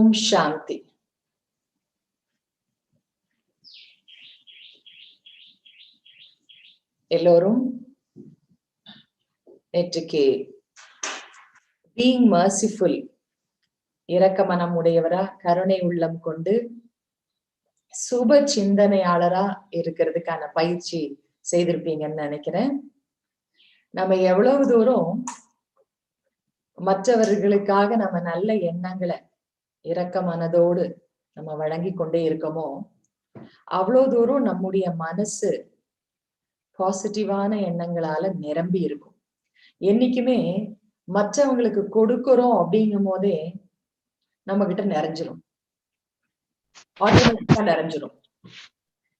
ஓம் சாந்தி. எல்லோரும் நேற்றுக்கு being merciful, இரக்க மனம் உடையவரா, கருணை உள்ளம் கொண்டு சுப சிந்தனையாளரா இருக்கிறதுக்கான பயிற்சி செய்திருப்பீங்கன்னு நினைக்கிறேன். நம்ம எவ்வளவு தூரம் மற்றவர்களுக்காக நம்ம நல்ல எண்ணங்களை இரக்க மனதோடு நம்ம வழங்கி கொண்டே இருக்கோமோ, அவ்வளவு தூரம் நம்முடைய மனசு பாசிட்டிவான எண்ணங்களால நிரம்பி இருக்கும். என்னைக்குமே மற்றவங்களுக்கு கொடுக்கிறோம் அப்படிங்கும் போதே நம்ம கிட்ட நிறைஞ்சிரும், ஆட்டோமேட்டிக்கா நிறைஞ்சிரும்.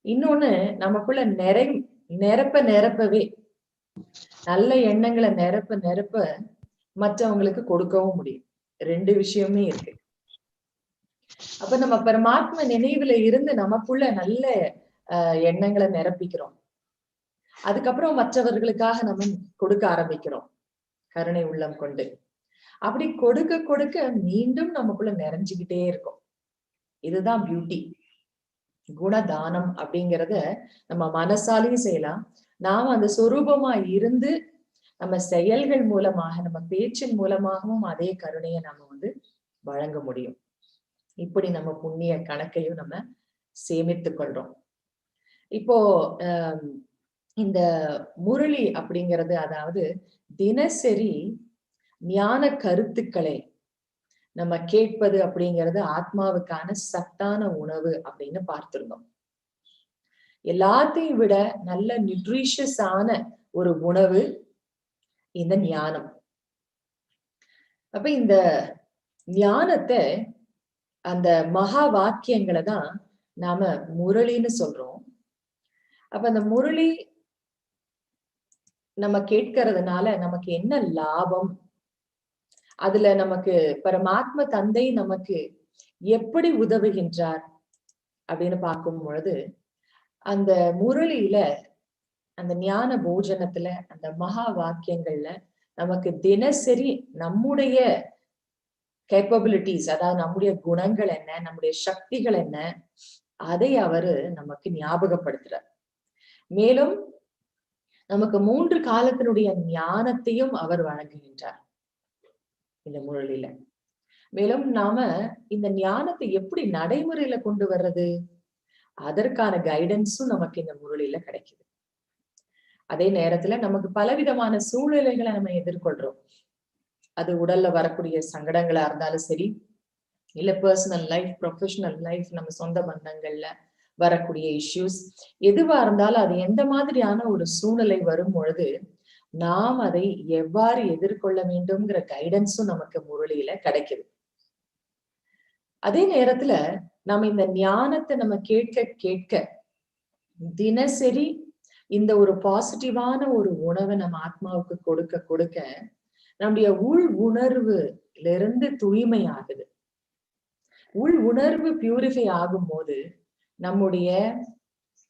இன்னொன்னு, நமக்குள்ள நிரப்பவே நல்ல எண்ணங்களை நிரப்ப மற்றவங்களுக்கு கொடுக்கவும் முடியும். ரெண்டு விஷயமே இருக்கு. அப்ப நம்ம பரமாத்ம நினைவுல இருந்து நமக்குள்ள நல்ல எண்ணங்களை நிரப்பிக்கிறோம். அதுக்கப்புறம் மற்றவர்களுக்காக நம்ம கொடுக்க ஆரம்பிக்கிறோம் கருணை உள்ளம் கொண்டு. அப்படி கொடுக்க கொடுக்க மீண்டும் நமக்குள்ள நிறைஞ்சுக்கிட்டே இருக்கும். இதுதான் பியூட்டி. குணதானம் அப்படிங்கிறத நம்ம மனசாலையும் செய்யலாம். நாம அந்த சொரூபமா இருந்து நம்ம செயல்கள் மூலமாக, நம்ம பேச்சின் மூலமாகவும் அதே கருணையை நாம வழங்க முடியும். இப்படி நம்ம புண்ணிய கணக்கையும் நம்ம சேமித்து கொள்றோம். இப்போ இந்த முரளி அப்படிங்கிறது, அதாவது தினசரி ஞான கருத்துக்களை நம்ம கேட்பது அப்படிங்கிறது ஆத்மாவுக்கான சத்தான உணவு அப்படின்னு பார்த்திருந்தோம். எல்லாத்தையும் விட நல்ல நியூட்ரிஷியஸ் ஆன ஒரு உணவு இந்த ஞானம். அப்ப இந்த ஞானத்தை, அந்த மகா வாக்கியங்களை தான் நாம முரளின்னு சொல்றோம். அப்ப அந்த முரளி நம்ம கேட்கறதுனால நமக்கு என்ன லாபம், அதுல நமக்கு பரமாத்ம தந்தை நமக்கு எப்படி உதவுகின்றார் அப்படின்னு பார்க்கும் பொழுது, அந்த முரளியில, அந்த ஞான போஜனத்துல, அந்த மகா வாக்கியங்கள்ல நமக்கு தினசரி நம்முடைய கேப்பபிலிட்டிஸ், அதாவது நம்முடைய குணங்கள் என்ன, நம்முடைய சக்திகள் என்ன, அதை அவரு நமக்கு ஞாபகப்படுத்துறார். மேலும் நமக்கு 3 காலத்தினுடைய ஞானத்தையும் அவர் வழங்குகின்றார் இந்த முரளியில. மேலும் நாம இந்த ஞானத்தை எப்படி நடைமுறையில கொண்டு வர்றது, அதற்கான கைடன்ஸும் நமக்கு இந்த முரளியில கிடைக்குது. அதே நேரத்துல நமக்கு பலவிதமான சூழ்நிலைகளை நம்ம எதிர்கொள்றோம். அது உடல்ல வரக்கூடிய சங்கடங்களா இருந்தாலும் சரி, இல்ல பர்சனல் லைஃப், ப்ரொஃபஷனல் லைஃப், நம்ம சொந்த பந்தங்கள்ல வரக்கூடிய இஷ்யூஸ், எதுவா இருந்தாலும் அது எந்த மாதிரியான ஒரு சூழ்நிலை வரும் பொழுது நாம் அதை எவ்வாறு எதிர்கொள்ள வேண்டும்ங்கிற கைடன்ஸும் நமக்கு முரளியில கிடைக்குது. அதே நேரத்துல நம்ம இந்த ஞானத்தை நம்ம கேட்க கேட்க தினசரி இந்த ஒரு பாசிட்டிவான ஒரு உணவை நம்ம ஆத்மாவுக்கு கொடுக்க கொடுக்க நம்முடைய உள் உணர்வுல இருந்து தூய்மை ஆகுது. உள் உணர்வு பியூரிஃபை ஆகும் போது நம்முடைய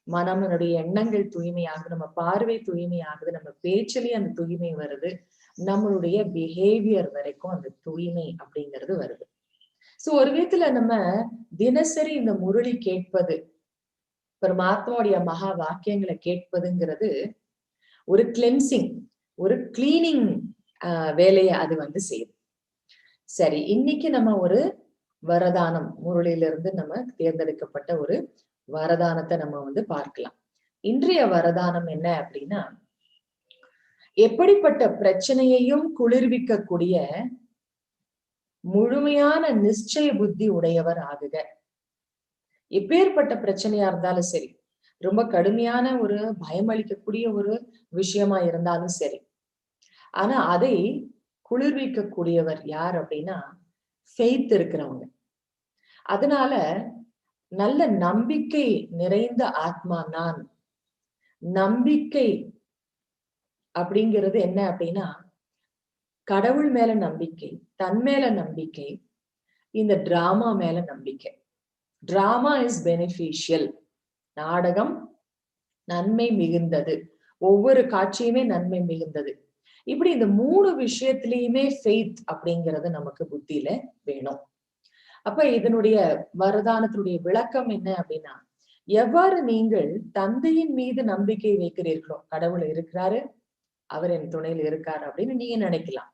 மனம், நம்முடைய எண்ணங்கள் தூய்மையாகுது, நம்ம பார்வை தூய்மையாகுது, நம்ம பேச்சிலேயே அந்த தூய்மை வருது, நம்மளுடைய பிஹேவியர் வரைக்கும் அந்த தூய்மை அப்படிங்கிறது வருது. சோ ஒரு விதத்துல நம்ம தினசரி இந்த முரளி கேட்பது, பரமாத்மாவுடைய மகா வாக்கியங்களை கேட்பதுங்கிறது ஒரு கிளென்சிங், ஒரு கிளீனிங் வேலையை அது செய்யுது. சரி, இன்னைக்கு நம்ம ஒரு வரதானம், முரளியிலிருந்து நம்ம தேர்ந்தெடுக்கப்பட்ட ஒரு வரதானத்தை நம்ம பார்க்கலாம். இன்றைய வரதானம் என்ன அப்படின்னா, எப்படிப்பட்ட பிரச்சனையையும் குளிர்விக்கக்கூடிய முழுமையான நிச்சய புத்தி உடையவர் ஆகுக. எப்பேற்பட்ட பிரச்சனையா இருந்தாலும் சரி, ரொம்ப கடுமையான ஒரு பயமளிக்கக்கூடிய ஒரு விஷயமா இருந்தாலும் சரி, ஆனா அதை குளிர்விக்கக்கூடியவர் யார் அப்படின்னா ஃபெய்த் இருக்கிறவங்க. அதனால நல்ல நம்பிக்கை நிறைந்த ஆத்மா நான். நம்பிக்கை அப்படிங்கிறது என்ன அப்படின்னா, கடவுள் மேல நம்பிக்கை, தன் மேல நம்பிக்கை, இந்த டிராமா மேல நம்பிக்கை. Drama is beneficial. நாடகம் நன்மை மிகுந்தது, ஒவ்வொரு காட்சியுமே நன்மை மிகுந்தது. இப்படி இந்த 3 விஷயத்திலயுமே ஃபெய்த் அப்படிங்கிறது நமக்கு புத்தியில வேணும். அப்ப இதனுடைய வரதானத்தினுடைய விளக்கம் என்ன அப்படின்னா, எவ்வாறு நீங்கள் தந்தையின் மீது நம்பிக்கை வைக்கிறீர்களோ, கடவுள் இருக்கிறாரு, அவர் என் துணையில் இருக்காரு அப்படின்னு நீங்க நினைக்கலாம்.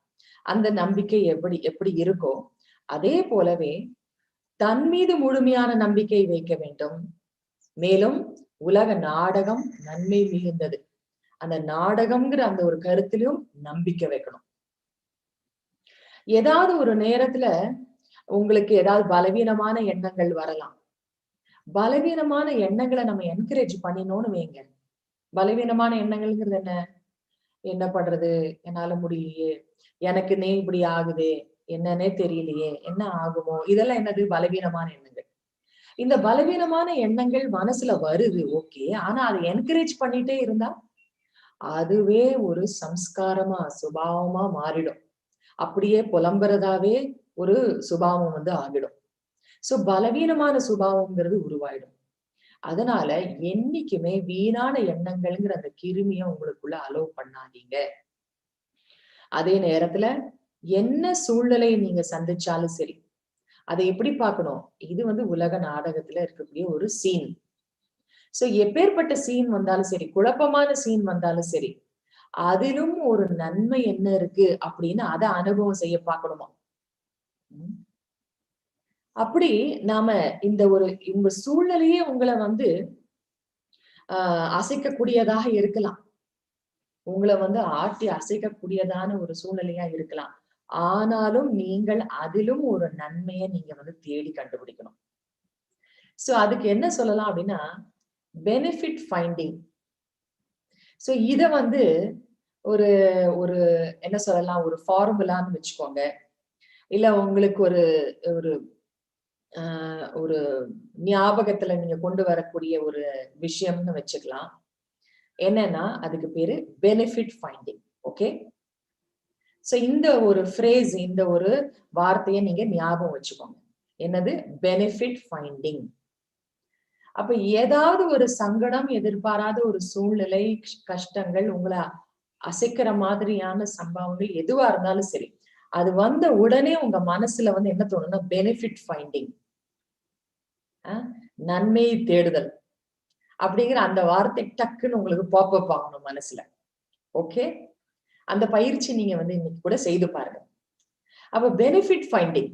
அந்த நம்பிக்கை எப்படி எப்படி இருக்கோ அதே போலவே தன் மீது முழுமையான நம்பிக்கை வைக்க வேண்டும். மேலும் உலக நாடகம் நன்மை மிகுந்தது. அந்த நாடகம்ங்கிற அந்த ஒரு கருத்திலும் நம்பிக்கை வைக்கணும். ஏதாவது ஒரு நேரத்துல உங்களுக்கு ஏதாவது பலவீனமான எண்ணங்கள் வரலாம். பலவீனமான எண்ணங்களை நம்ம என்கரேஜ் பண்ணினோம்னு வைங்க. பலவீனமான எண்ணங்கள்ங்கிறது என்ன? என்ன பண்றது? என்னால முடியலையே, எனக்குன்னே இப்படி ஆகுதே, என்னன்னே தெரியலையே, என்ன ஆகுமோ? இதெல்லாம் என்னது? பலவீனமான எண்ணங்கள். இந்த பலவீனமான எண்ணங்கள் மனசுல வருது, ஓகே. ஆனா அதை என்கரேஜ் பண்ணிட்டே இருந்தா அதுவே ஒரு சம்ஸ்காரமா, சுபாவமா மாறிடும். அப்படியே புலம்புறதாவே ஒரு சுபாவம் வந்து ஆகிடும். சோ பலவீனமான சுபாவம்ங்கிறது உருவாயிடும். அதனால என்னைக்குமே வீணான எண்ணங்கள்ங்கிற அந்த கிருமிய உங்களுக்குள்ள அலோவ் பண்ணாதீங்க. அதே நேரத்துல என்ன சூழ்நிலையை நீங்க சந்திச்சாலும் சரி, அதை எப்படி பார்க்கணும்? இது வந்து உலக நாடகத்துல இருக்கக்கூடிய ஒரு சீன். சோ எப்பேற்பட்ட சீன் வந்தாலும் சரி, குழப்பமான சீன் வந்தாலும் சரி, அதிலும் ஒரு நன்மை என்ன இருக்கு அப்படின்னு அதை அனுபவம் செய்ய பார்க்கணுமா. அப்படி நாம இந்த ஒரு உங்க சூழ்நிலையே உங்களை வந்து அசைக்கக்கூடியதாக இருக்கலாம். உங்களை வந்து ஆட்டி அசைக்கக்கூடியதான ஒரு சூழ்நிலையா இருக்கலாம். ஆனாலும் நீங்கள் அதிலும் ஒரு நன்மையை நீங்க வந்து தேடி கண்டுபிடிக்கணும். சோ அதுக்கு என்ன சொல்லலாம் அப்படின்னா, பெனிஃபிட் ஃபைண்டிங். சோ இத வந்து ஒரு ஒரு என்ன சொல்லலாம், ஒரு ஃபார்முலான்னு வச்சுக்கோங்க. இல்ல உங்களுக்கு ஒரு ஒரு ஒரு ஞாபகத்துல நீங்க கொண்டு வரக்கூடிய ஒரு விஷயம்னு வச்சுக்கலாம். என்னன்னா அதுக்கு பேரு பெனிஃபிட் ஃபைண்டிங். ஓகே. சோ இந்த ஒரு ஃப்ரேஸ், இந்த ஒரு வார்த்தையை நீங்க ஞாபகம் வச்சுக்கோங்க. என்னது? Benefit finding. அப்ப ஏதாவது ஒரு சங்கடம், எதிர்பாராத ஒரு சூழ்நிலை, கஷ்டங்கள், உங்களை அசைக்கிற மாதிரியான சம்பவங்கள் எதுவா இருந்தாலும் சரி, அது வந்த உடனே உங்க மனசுல வந்து என்ன தோணும்னா பெனிஃபிட் ஃபைண்டிங், நன்மை தேடுதல் அப்படிங்கிற அந்த வார்த்தை டக்குன்னு உங்களுக்கு பாப்அப் ஆகணும் மனசுல. ஓகே. அந்த பயிற்சி நீங்க வந்து இன்னைக்கு கூட செய்து பாருங்க. அப்ப பெனிஃபிட் ஃபைண்டிங்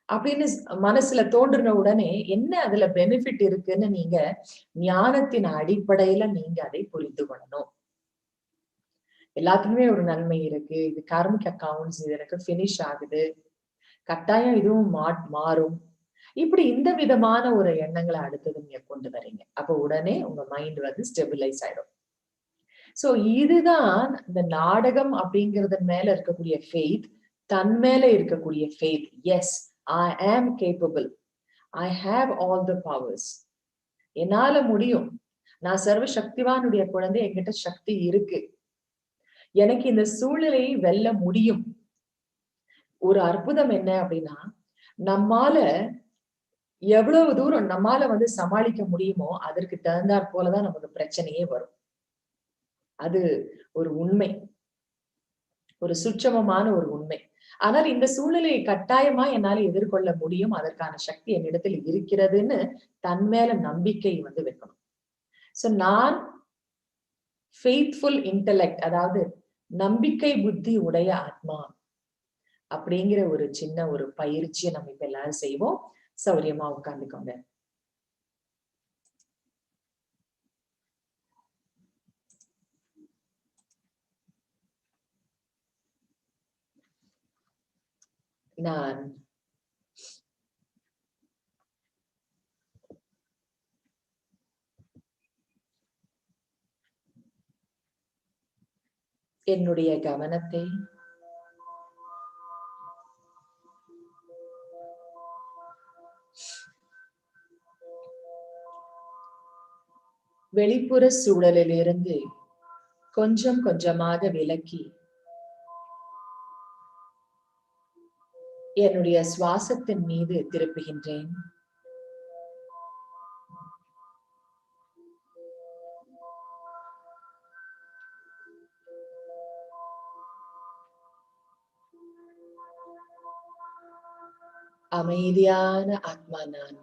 அப்படின்னு மனசுல தோன்றின உடனே என்ன அதுல பெனிஃபிட் இருக்குன்னு நீங்க ஞானத்தின் அடிப்படையில நீங்க அதை புரிந்து கொள்ளணும். எல்லாத்துக்குமே ஒரு நன்மை இருக்கு. இது கார்மிக் அக்கவுண்ட்ஸ், இது எனக்கு பினிஷ் ஆகுது, கட்டாயம் இதுவும் மாறும். இப்படி இந்த விதமான ஒரு எண்ணங்களை அடுத்தது நீங்க கொண்டு வரீங்க. அப்ப உடனே உங்க மைண்ட் வந்து ஸ்டெபிலைஸ் ஆயிடும். சோ இதுதான் இந்த நாடகம் அப்படிங்கறதன் மேல இருக்கக்கூடிய ஃபெய்த், தன் மேல இருக்கக்கூடிய ஃபெய்த். எஸ், ஐ ஆம் capable, I have all the powers. என்னால முடியும், நான் சர்வ சக்திவானுடைய குழந்தை, என்கிட்ட சக்தி இருக்கு, எனக்கு இந்த சூழ்நிலையை வெல்ல முடியும். ஒரு அற்புதம் என்ன அப்படின்னா, நம்மால எவ்வளவு தூரம் நம்மால வந்து சமாளிக்க முடியுமோ அதற்கு தகுந்தாற் போலதான் நமக்கு பிரச்சனையே வரும். அது ஒரு உண்மை, ஒரு சுட்சமமான ஒரு உண்மை. ஆனால் இந்த சூழ்நிலையை கட்டாயமா என்னால எதிர்கொள்ள முடியும், அதற்கான சக்தி என்னிடத்தில் இருக்கிறதுன்னு தன் மேல நம்பிக்கை வந்து வைக்கணும். சோ நான் ஃபெய்த்ஃபுல் இன்டெலெக்ட், அதாவது நம்பிக்கை புத்தி உடைய ஆத்மா அப்படிங்கிற ஒரு சின்ன ஒரு பயிற்சியை நம்ம இப்ப எல்லாரும் செய்வோம். சௌரியமா உட்கார்ந்துக்கோங்க. நான் என்னுடைய கவனத்தை வெளிப்புற சூழலில் இருந்து கொஞ்சம் கொஞ்சமாக விலக்கி என்னுடைய சுவாசத்தின் மீது திருப்புகின்றேன். அமைதியான ஆத்மா நான்.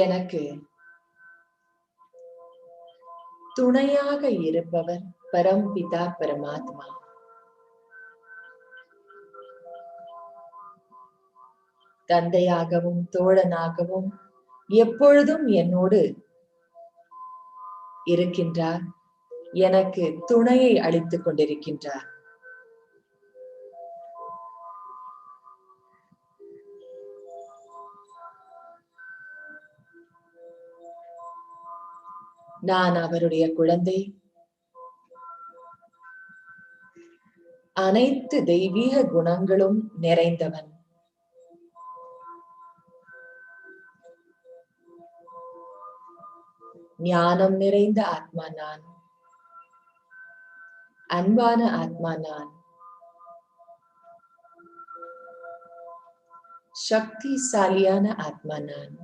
எனக்கு துணையாக இருப்பவர் பரம்பிதா பரமாத்மா. தந்தையாகவும் தோழனாகவும் எப்பொழுதும் என்னோடு இருக்கின்றார். எனக்கு துணையை அளித்துக் கொண்டிருக்கின்றார். நான் அவருடைய குழந்தை. அனைத்து தெய்வீக குணங்களும் நிறைந்தவன். ஞானம் நிறைந்த ஆத்மா நான். அன்பான ஆத்மா நான். சக்திசாலியான ஆத்மா நான்.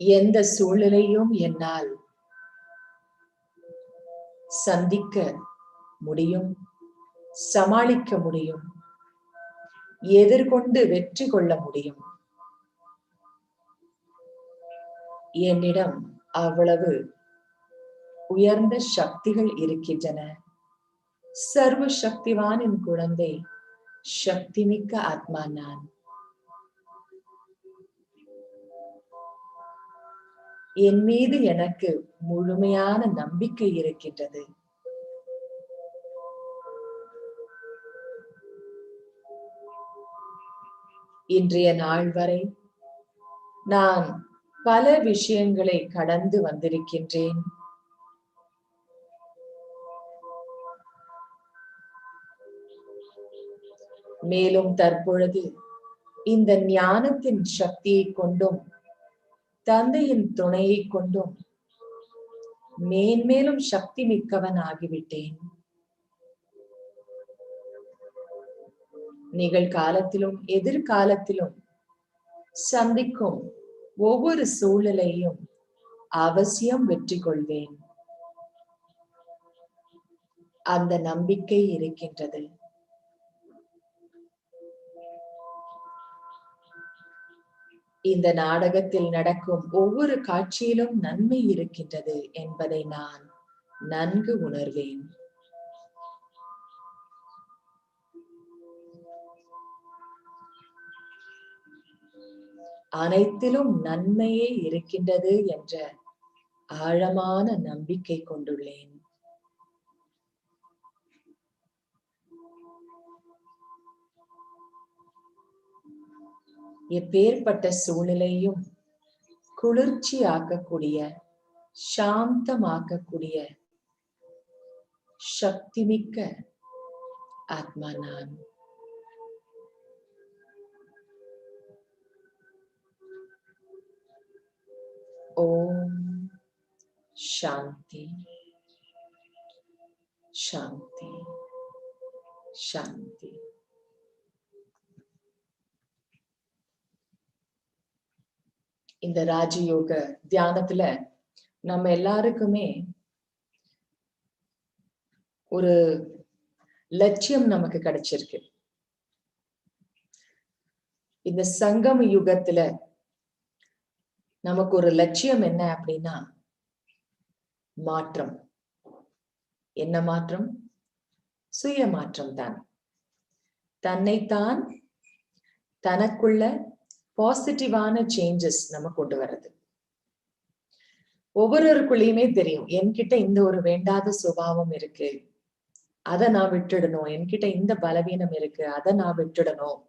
எந்த சூழ்நிலையும் என்னால் சந்திக்க முடியும், சமாளிக்க முடியும், எதிர்கொண்டு வெற்றி கொள்ள முடியும். என்னிடம் அவ்வளவு உயர்ந்த சக்திகள் இருக்கின்றன. சர்வ சக்திவானின் குழந்தை, சக்தி மிக்க ஆத்மா நான். என் மீது எனக்கு முழுமையான நம்பிக்கை இருக்கின்றது. இன்றைய நாள் வரை நான் பல விஷயங்களை கடந்து வந்திருக்கின்றேன். மேலும் தற்பொழுது இந்த ஞானத்தின் சக்தியை கொண்டும் தந்தையின் துணையை கொண்டும் மேன்மேலும் சக்தி மிக்கவன் ஆகிவிட்டேன். நிகழ்காலத்திலும் எதிர்காலத்திலும் சந்திக்கும் ஒவ்வொரு சூழ்நிலையும் அவசியம் வெற்றி கொள்வேன். அந்த நம்பிக்கை இருக்கின்றது. இந்த நாடகத்தில் நடக்கும் ஒவ்வொரு காட்சியிலும் நன்மை இருக்கின்றது என்பதை நான் நன்கு உணர்வேன். அனைத்திலும் நன்மையே இருக்கின்றது என்ற ஆழமான நம்பிக்கை கொண்டுள்ளேன். எப்பேற்பட்ட சூழ்நிலையும் குளிர்ச்சி ஆக்கக்கூடிய, சாந்தமாக்கக்கூடிய சக்திமிக்க ஆத்மா நான். ஓம் சாந்தி சாந்தி சாந்தி. இந்த ராஜயோக தியானத்துல நம்ம எல்லாருக்குமே ஒரு லட்சியம் நமக்கு கிடைச்சிருக்கு. இந்த சங்கம யுகத்துல நமக்கு ஒரு லட்சியம் என்ன அப்படின்னா மாற்றம். என்ன மாற்றம்? சுய மாற்றம் தான். தன்னைத்தான் தனக்குள்ள பாசிட்டிவான சேஞ்சஸ் நம்ம கொண்டு வர்றது. ஒவ்வொருவருக்குள்ளயுமே தெரியும், என்கிட்ட இந்த ஒரு வேண்டாத சுபாவம் இருக்கு, அதை நான் விட்டுடணும். என்கிட்ட இந்த பலவீனம் இருக்கு, அதை நான் விட்டுடணும்.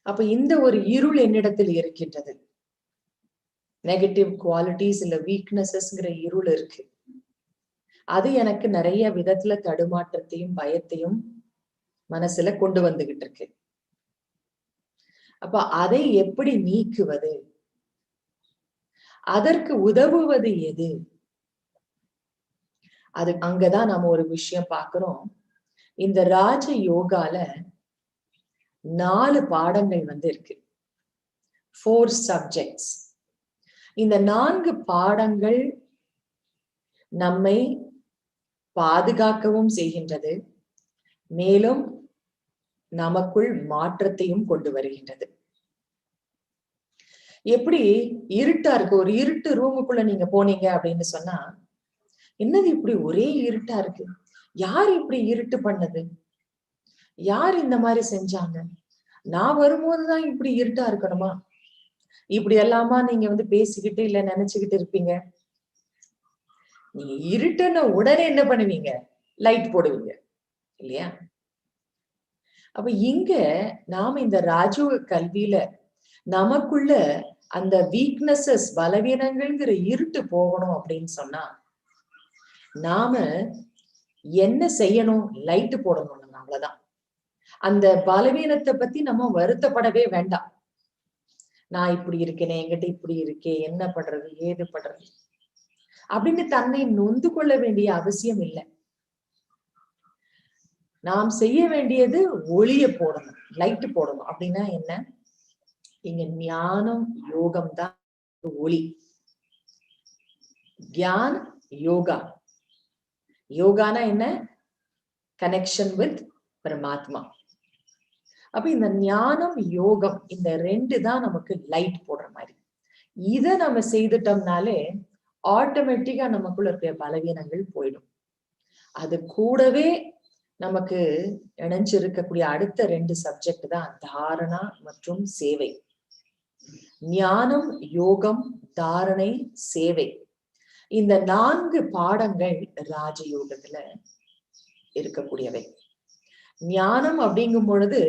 அப்ப இந்த ஒரு இருள் என்னிடத்தில் இருக்கின்றது. நெகட்டிவ் குவாலிட்டிஸ் இல்ல வீக்னஸஸ்ங்கிற இருள் இருக்கு. அது எனக்கு நிறைய விதத்துல தடுமாற்றத்தையும் பயத்தையும் மனசுல கொண்டு வந்துகிட்டு இருக்கு. அப்ப அதை எப்படி நீக்குவது? அதற்கு உதவுவது எது? அது அங்கதான் நம்ம ஒரு விஷயம் பார்க்கிறோம். இந்த ராஜ யோகால 4 பாடங்கள் இருக்கு. 4 சப்ஜெக்ட்ஸ். இந்த 4 பாடங்கள் நம்மை பாதுகாக்கவும் செய்கின்றது, மேலும் நமக்குள் மாற்றத்தையும் கொண்டு வருகின்றது. எப்படி இருட்டா இருக்கு, ஒரு இருட்டு ரூமுக்குள்ள நீங்க போனீங்க அப்படின்னு சொன்னா, என்னது இப்படி ஒரே இருட்டா இருக்கு, யார் இப்படி இருட்டு பண்ணது, யார் இந்த மாதிரி செஞ்சாங்க, நான் வரும்போதுதான் இப்படி இருட்டா இருக்கணுமா, இப்படி எல்லாமா நீங்க பேசிக்கிட்டு இல்ல நினைச்சுக்கிட்டு இருப்பீங்க. நீங்க இருட்டுன்னு உடனே என்ன பண்ணுவீங்க, லைட் போடுவீங்க இல்லையா? அப்ப இங்க நாம இந்த ராஜயோக கல்வியில நமக்குள்ள அந்த வீக்னஸஸ், பலவீனங்கள்ங்கிற இருட்டு போகணும் அப்படின்னு சொன்னா நாம என்ன செய்யணும், லைட் போடணும். அவ்வளவுதான். அந்த பலவீனத்தை பத்தி நம்ம வருத்தப்படவே வேண்டாம். நான் இப்படி இருக்கேனே, என்கிட்ட இப்படி இருக்கே, என்ன பண்றது, ஏது பண்றது அப்படின்னு தன்னை நொந்து கொள்ள வேண்டிய அவசியம் இல்லை. நாம் செய்ய வேண்டியது ஒளிய போடணும், லைட் போடணும். அப்படின்னா என்ன, இங்க ஞானம் யோகம் தான் ஒளி. தியான யோகா, யோகானா என்ன, கனெக்ஷன் வித் பரமாத்மா. அப்ப இந்த ஞானம் யோகம் இந்த 2 தான் நமக்கு லைட் போடுற மாதிரி. இத நம்ம செய்துட்டோம்னாலே ஆட்டோமேட்டிக்கா நமக்குள்ள இருக்கிற பலவீனங்கள் போயிடும். அது கூடவே நமக்கு இணைஞ்சிருக்கக்கூடிய அடுத்த 2 சப்ஜெக்ட் தான் தாரணா மற்றும் சேவை. ஞானம் யோகம் தாரணை சேவை, இந்த 4 பாடங்கள் ராஜயோகத்துல இருக்கக்கூடியவை. ஞானம் அப்படிங்கும் பொழுது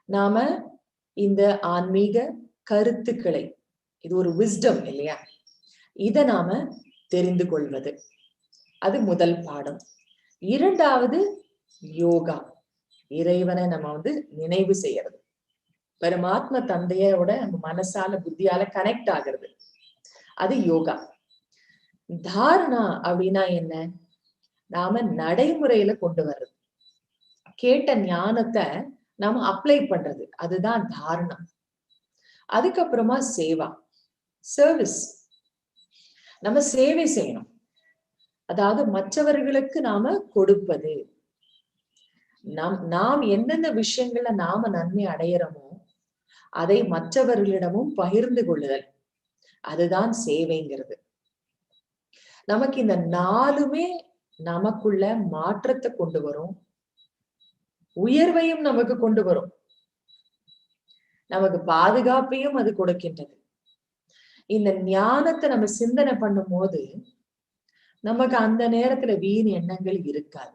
நாம இந்த ஆன்மீக கருத்துக்களை, இது ஒரு விஸ்டம் இல்லையா, இத நாம தெரிந்து கொள்வது, அது முதல் பாடம். இரண்டாவது யோகா, இறைவனை நம்ம நினைவு செய்யறது, பரமாத்ம தந்தையோட நம்ம மனசால புத்தியால கனெக்ட் ஆகிறது, அது யோகா. தாரணா அப்படின்னா என்ன, நாம நடைமுறையில கொண்டு வர்றது, கேட்ட ஞானத்தை நாம அப்ளை பண்றது, அதுதான் தாரணம். அதுக்கப்புறமா சேவா, சர்வீஸ், நம்ம சேவை செய்யணும், அதாவது மற்றவர்களுக்கு நாம கொடுப்பது. நாம் என்னென்ன விஷயங்கள்ல நாம நன்மை அடையிறோமோ அதை மற்றவர்களிடமும் பகிர்ந்து கொள்ளுதல், அதுதான் சேவைங்கிறது. நமக்கு இந்த 4மே நமக்குள்ள மாற்றத்தை கொண்டு வரும், உயர்வையும் நமக்கு கொண்டு வரும், நமக்கு பாதுகாப்பையும் அது கொடுக்கின்றது. இந்த ஞானத்தை நம்ம சிந்தனை பண்ணும் போது நமக்கு அந்த நேரத்துல வீண் எண்ணங்கள் இருக்காது.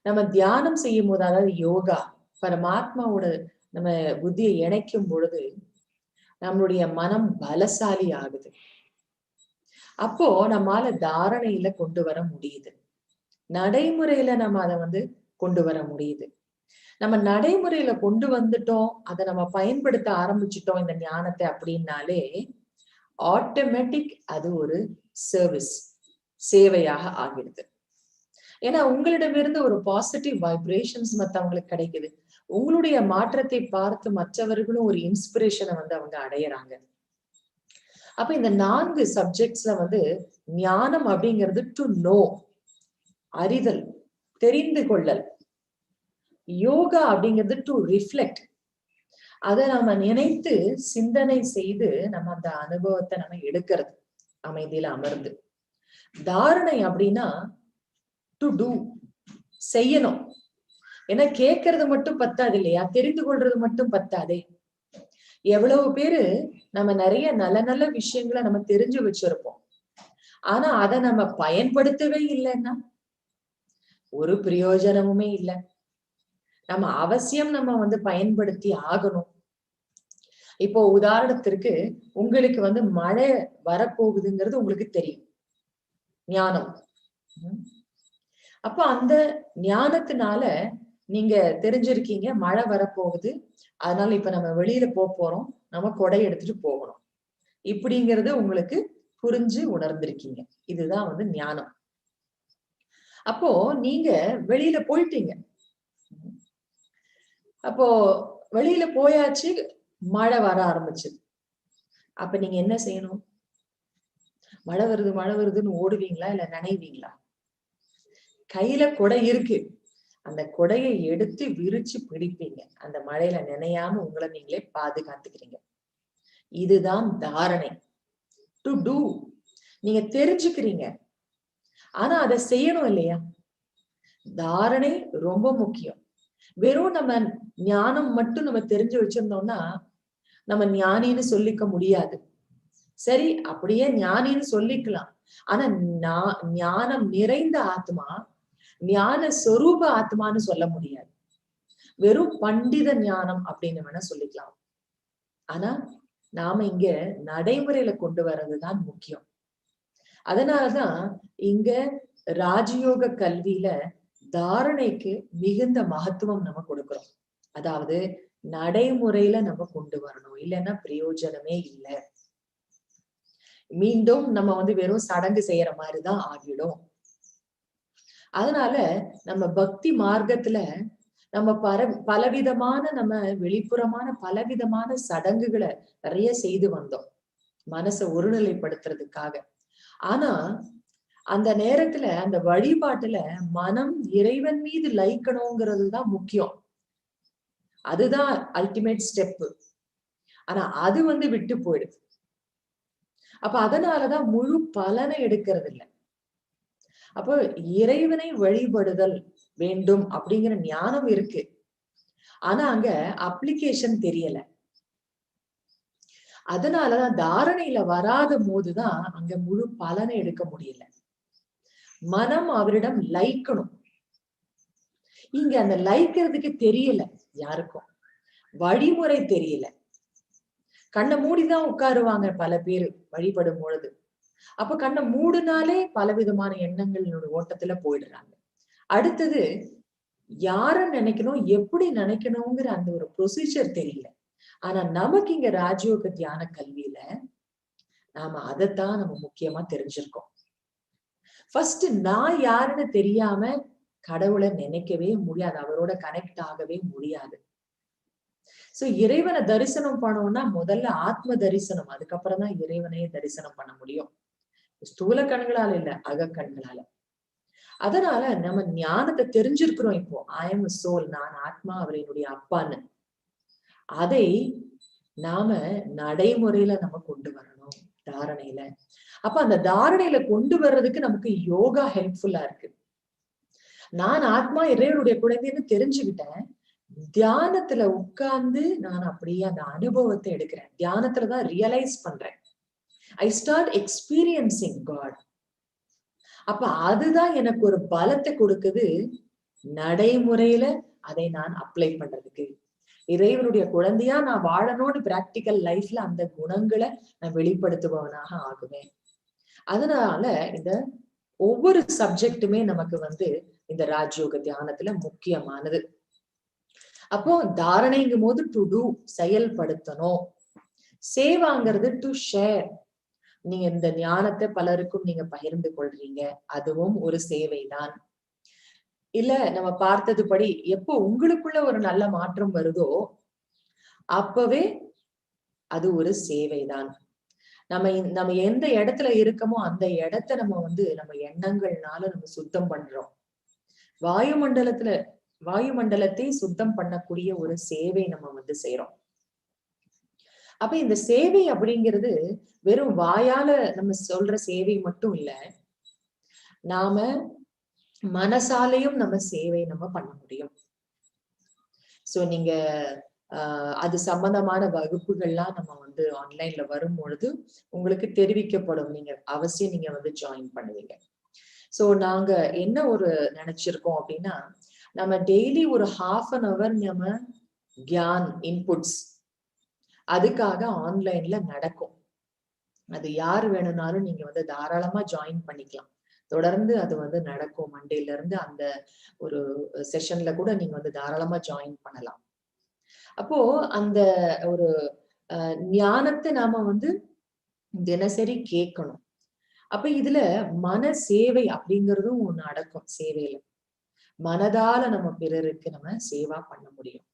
நம்ம தியானம் செய்யும் போது, அதாவது யோகா, பரமாத்மாவோட நம்ம புத்தியை இணைக்கும் பொழுது நம்மளுடைய மனம் பலசாலி ஆகுது. அப்போ நம்மால தாரணையில கொண்டு வர முடியுது, நடைமுறையில நம்ம அதை கொண்டு வர முடியுது. நம்ம நடைமுறையில கொண்டு வந்துட்டோம், அதை நம்ம பயன்படுத்த ஆரம்பிச்சுட்டோம் இந்த ஞானத்தை அப்படின்னாலே ஆட்டோமேட்டிக் அது ஒரு சர்வீஸ், சேவையாக ஆகிடுது. ஏன்னா உங்களிடமிருந்து ஒரு பாசிட்டிவ் வைப்ரேஷன்ஸ் மற்றவங்களுக்கு கிடைக்குது, உங்களுடைய மாற்றத்தை பார்த்து மற்றவர்களும் ஒரு இன்ஸ்பிரேஷனை அவங்க அடையறாங்க. அப்ப இந்த 4 சப்ஜெக்ட்ஸ்ல ஞானம் அப்படிங்கிறது டு நோ, அறிதல், தெரிந்து கொள்ளல். யோகா அப்படிங்கிறது டு ரிஃப்ளெக்ட், அதை நம்ம நினைத்து சிந்தனை செய்து நம்ம அந்த அனுபவத்தை நம்ம எடுக்கிறது, அமைதியில அமர்ந்து. தாரணை அப்படின்னா டு டூ, செய்யணும். ஏன்னா கேட்கறது மட்டும் பத்தாது இல்லையா, தெரிந்து கொள்றது மட்டும் பத்தாதே. எவ்வளவு பேரு நம்ம நிறைய நல்ல நல்ல விஷயங்களை நம்ம தெரிஞ்சு வச்சிருப்போம், ஆனா அதை நம்ம பயன்படுத்தவே இல்லைன்னா ஒரு பிரயோஜனமுமே இல்லை. நம்ம அவசியம் நம்ம பயன்படுத்தி ஆகணும். இப்போ உதாரணத்திற்கு உங்களுக்கு மழை வரப்போகுதுங்கிறது உங்களுக்கு தெரியும், ஞானம். அப்ப அந்த ஞானத்தினால நீங்க தெரிஞ்சிருக்கீங்க மழை வரப்போகுது, அதனால இப்ப நம்ம வெளியில போறோம், நம்ம கொடை எடுத்துட்டு போகணும். இப்படிங்கிறது உங்களுக்கு புரிஞ்சு உணர்ந்திருக்கீங்க. இதுதான் வந்து ஞானம். அப்போ நீங்க வெளியில போயிட்டீங்க. அப்போ வெளியில போயாச்சு, மழை வர ஆரம்பிச்சது. அப்ப நீங்க என்ன செய்யணும்? மழை வருது மழை வருதுன்னு ஓடுவீங்களா இல்ல நனைவீங்களா? கையில குடை இருக்கு. அந்த கொடையை எடுத்து விரிச்சு பிடிப்பீங்க. அந்த மழையில நினையாம உங்களை நீங்களே பாதுகாத்துக்கிறீங்க. இதுதான் தாரணை. To do. நீங்க தெரிஞ்சுக்கிறீங்க. ஆனா அதை செய்யணும் இல்லையா? தாரணை ரொம்ப முக்கியம். வெறும் நம்ம ஞானம் மட்டும் நம்ம தெரிஞ்சு வச்சிருந்தோம்னா நம்ம ஞானின்னு சொல்லிக்க முடியாது. சரி, அப்படியே ஞானின்னு சொல்லிக்கலாம். ஆனா ஞானம் நிறைந்த ஆத்மா, ஞான சொரூப ஆத்மான்னு சொல்ல முடியாது. வெறும் பண்டித ஞானம் அப்படின்னு வேணா சொல்லிக்கலாம். ஆனா நாம இங்க நடைமுறையில கொண்டு வர்றதுதான் முக்கியம். அதனாலதான் இங்க ராஜயோக கல்வியில தாரணைக்கு மிகுந்த மகத்துவம் நம்ம கொடுக்கிறோம். அதாவது நடைமுறையில நம்ம கொண்டு வரணும், இல்லைன்னா பிரயோஜனமே இல்லை. மீண்டும் நம்ம வந்து வெறும் சடங்கு செய்யற மாதிரிதான் ஆகிடும். அதனால நம்ம பக்தி மார்க்கத்துல நம்ம பலவிதமான நம்ம வெளிப்புறமான பலவிதமான சடங்குகளை நிறைய செய்து வந்தோம், மனசை ஒருநிலைப்படுத்துறதுக்காக. ஆனா அந்த நேரத்துல அந்த வழிபாட்டுல மனம் இறைவன் மீது லயிக்கணுங்கிறது தான் முக்கியம். அதுதான் அல்டிமேட் ஸ்டெப். ஆனா அது வந்து விட்டு போயிடுது. அப்ப அதனாலதான் முழு பலனை எடுக்கிறது இல்லை. அப்போ இறைவனை வழிபடுதல் வேண்டும் அப்படிங்கிற ஞானம் இருக்கு. ஆனா அங்க அப்ளிகேஷன் தெரியல. அதனாலதான் தாரணையில வராத போதுதான் அங்க முழு பலனை எடுக்க முடியல. மனம் அவரிடம் லயிக்கணும். இங்க அந்த லயிக்கிறதுக்கு தெரியல யாருக்கும், வழிமுறை தெரியல. கண்ணை மூடிதான் உட்காருவாங்க பல பேரு வழிபடும் பொழுது. அப்ப கண்ணை மூடுனாலே பலவிதமான எண்ணங்களோட ஓட்டத்துல போயிடுறாங்க. அடுத்தது யார நினைக்கணும், எப்படி நினைக்கணுங்கிற அந்த ஒரு ப்ரொசீஜர் தெரியல. ஆனா நமக்கு இங்க ராஜயோக தியான கல்வியில நாம அதைத்தான் நம்ம முக்கியமா தெரிஞ்சிருக்கோம். ஃபர்ஸ்ட் நான் யாருன்னு தெரியாம கடவுளை நினைக்கவே முடியாது, அவரோட கனெக்ட் ஆகவே முடியாது. சோ இறைவனை தரிசனம் பண்ணோம்னா முதல்ல ஆத்ம தரிசனம், அதுக்கப்புறம் தான் இறைவனையே தரிசனம் பண்ண முடியும். ஸ்தூல கண்களால இல்ல, அக கண்களால. அதனால நம்ம ஞானத்தை தெரிஞ்சிருக்கிறோம். இப்போ ஐ எம் சோல், நான் ஆத்மா, அவர் என்னுடைய அப்பான்னு. அதை நாம நடைமுறையில நம்ம கொண்டு வரணும் தாரணையில. அப்ப அந்த தாரணையில கொண்டு வர்றதுக்கு நமக்கு யோகா ஹெல்ப்ஃபுல்லா இருக்கு. நான் ஆத்மா இறைவனுடைய குழந்தைன்னு தெரிஞ்சுக்கிட்டேன். தியானத்துல உட்கார்ந்து நான் அப்படியே அந்த அனுபவத்தை எடுக்கிறேன். தியானத்துலதான் ரியலைஸ் பண்றேன். I start experiencing God. அப்ப அதுதான் எனக்கு ஒரு பலத்தை கொடுக்குது நடைமுறையில அதை நான் அப்ளை பண்றதுக்கு. இறைவனுடைய குழந்தையா நான் வாழணும்னு பிராக்டிக்கல் லைஃப்ல அந்த குணங்களை நான் வெளிப்படுத்துபவனாக ஆகுவேன். அதனால இந்த ஒவ்வொரு சப்ஜெக்டுமே நமக்கு வந்து இந்த ராஜயோக தியானத்துல முக்கியமானது. அப்போ தாரணைங்கும் போது டு டூ, செயல்படுத்தணும். சேவாங்கிறது டு ஷேர். நீங்க இந்த ஞானத்தை பலருக்கும் நீங்க பகிர்ந்து கொள்றீங்க, அதுவும் ஒரு சேவைதான். இல்ல நம்ம பார்த்ததுபடி எப்போ உங்களுக்குள்ள ஒரு நல்ல மாற்றம் வருதோ அப்பவே அது ஒரு சேவைதான். நம்ம எந்த இடத்துல இருக்கமோ அந்த இடத்த நம்ம வந்து நம்ம எண்ணங்கள்னால நம்ம சுத்தம் பண்றோம். வாயுமண்டலத்தை சுத்தம் பண்ணக்கூடிய ஒரு சேவை நம்ம வந்து செய்யறோம். அப்ப இந்த சேவை அப்படிங்கிறது வெறும் வாயால நம்ம சொல்ற சேவை மட்டும் இல்ல, நாம மனசாலையும் நம்ம சேவை நம்ம பண்ண முடியும். சோ நீங்க அது சம்பந்தமான வகுப்புகள்லாம் நம்ம வந்து ஆன்லைன்ல வரும் பொழுது உங்களுக்கு தெரிவிக்கப்படும். நீங்க அவசியம் நீங்க வந்து ஜாயின் பண்ணுவீங்க. சோ நாங்க என்ன ஒரு நினைச்சிருக்கோம் அப்படின்னா, நம்ம டெய்லி ஒரு 1/2 hour நம்ம கியான் இன்புட்ஸ் அதுக்காக ஆன்லைன்ல நடக்கும். அது யார் வேணும்னாலும் நீங்க வந்து தாராளமா ஜாயின் பண்ணிக்கலாம். தொடர்ந்து அது வந்து நடக்கும். மண்டேல இருந்து அந்த ஒரு செஷன்ல கூட நீங்க வந்து தாராளமா ஜாயின் பண்ணலாம். அப்போ அந்த ஒரு ஞானத்தை நாம வந்து தினசரி கேட்கணும். அப்ப இதுல மன சேவை அப்படிங்கறதும் ஒண்ணு அடக்கும் சேவையில. மனதால நம்ம பிறருக்கு நம்ம சேவா பண்ண முடியும்.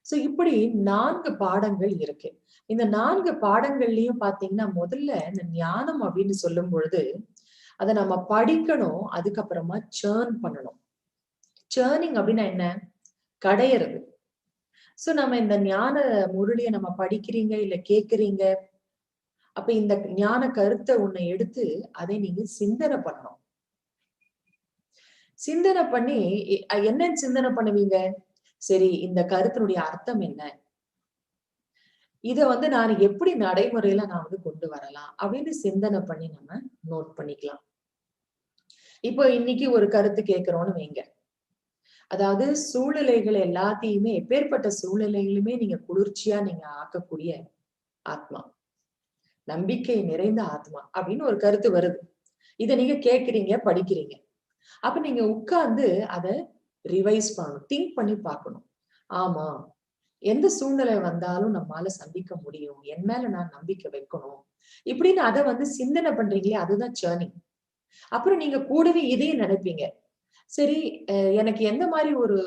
சோ இப்படி 4 பாடங்கள் இருக்கு. இந்த 4 பாடங்கள்லயும் பாத்தீங்கன்னா, முதல்ல இந்த ஞானம் அப்படின்னு சொல்லும் பொழுது, அத நம்ம படிக்கணும். அதுக்கப்புறமா சேர்ன் பண்ணணும். சேர்னிங் அப்படின்னா என்ன? கடையறது. சோ நம்ம இந்த ஞான முரளிய நம்ம படிக்கிறீங்க, இல்ல கேட்கிறீங்க. அப்ப இந்த ஞான கருத்தை உன்னை எடுத்து அதை நீங்க சிந்தனை பண்ணணும். சிந்தனை பண்ணி என்னன்னு சிந்தனை பண்ணுவீங்க? சரி, இந்த கருத்தினுடைய அர்த்தம் என்ன? இத நான் எப்படி நடைமுறையில நான் கொண்டு வரலாம் அப்படின்னு சிந்தனை பண்ணி நம்ம நோட் பண்ணிக்கலாம். இப்போ இன்னைக்கு ஒரு கருத்து கேட்கிறோம்னு வைங்க. அதாவது சூழ்நிலைகள் எல்லாத்தையுமே எப்பேற்பட்ட சூழ்நிலைகளுமே நீங்க குளிர்ச்சியா நீங்க ஆக்கக்கூடிய ஆத்மா, நம்பிக்கை நிறைந்த ஆத்மா அப்படின்னு ஒரு கருத்து வருது. இத நீங்க கேட்கிறீங்க, படிக்கிறீங்க. அப்ப நீங்க உட்கார்ந்து அத ரிவைஸ் பண்ணணும், திங்க் பண்ணி பார்க்கணும். ஆமா, எந்த சூழ்நிலை வந்தாலும் நம்மால சந்திக்க முடியும், என் மேல நான் நம்பிக்கை வைக்கணும் இப்படின்னு அத சிந்தனை பண்றீங்களே, அதுதான் சேர்னிங். அப்புறம் நீங்க கூடவே இதையும் நினைப்பீங்க. சரி, எனக்கு எந்த மாதிரி ஒரு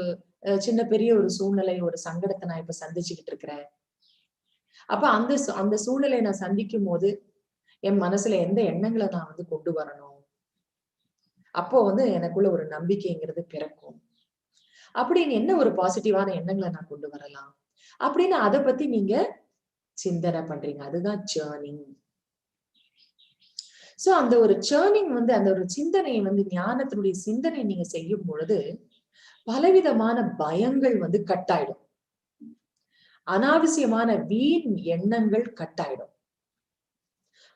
சின்ன பெரிய ஒரு சூழ்நிலை, ஒரு சங்கடத்தை நான் இப்ப சந்திச்சுக்கிட்டு இருக்கிறேன். அப்ப அந்த சூழ்நிலையை நான் சந்திக்கும் போது என் மனசுல எந்த எண்ணங்களை நான் கொண்டு வரணும். அப்போ எனக்குள்ள ஒரு நம்பிக்கைங்கிறது பிறக்கும். அப்படின்னு என்ன ஒரு பாசிட்டிவான எண்ணங்களை நான் கொண்டு வரலாம் அப்படின்னு அதை பத்தி நீங்க சிந்தனை பண்றீங்க. அதுதான் சேர்னிங். சோ அந்த ஒரு சேர்னிங் அந்த ஒரு சிந்தனையை ஞானத்தினுடைய சிந்தனை நீங்க செய்யும் பொழுது பலவிதமான பயங்கள் கட்டாயிடும். அனாவசியமான வீண் எண்ணங்கள் கட்டாயிடும்.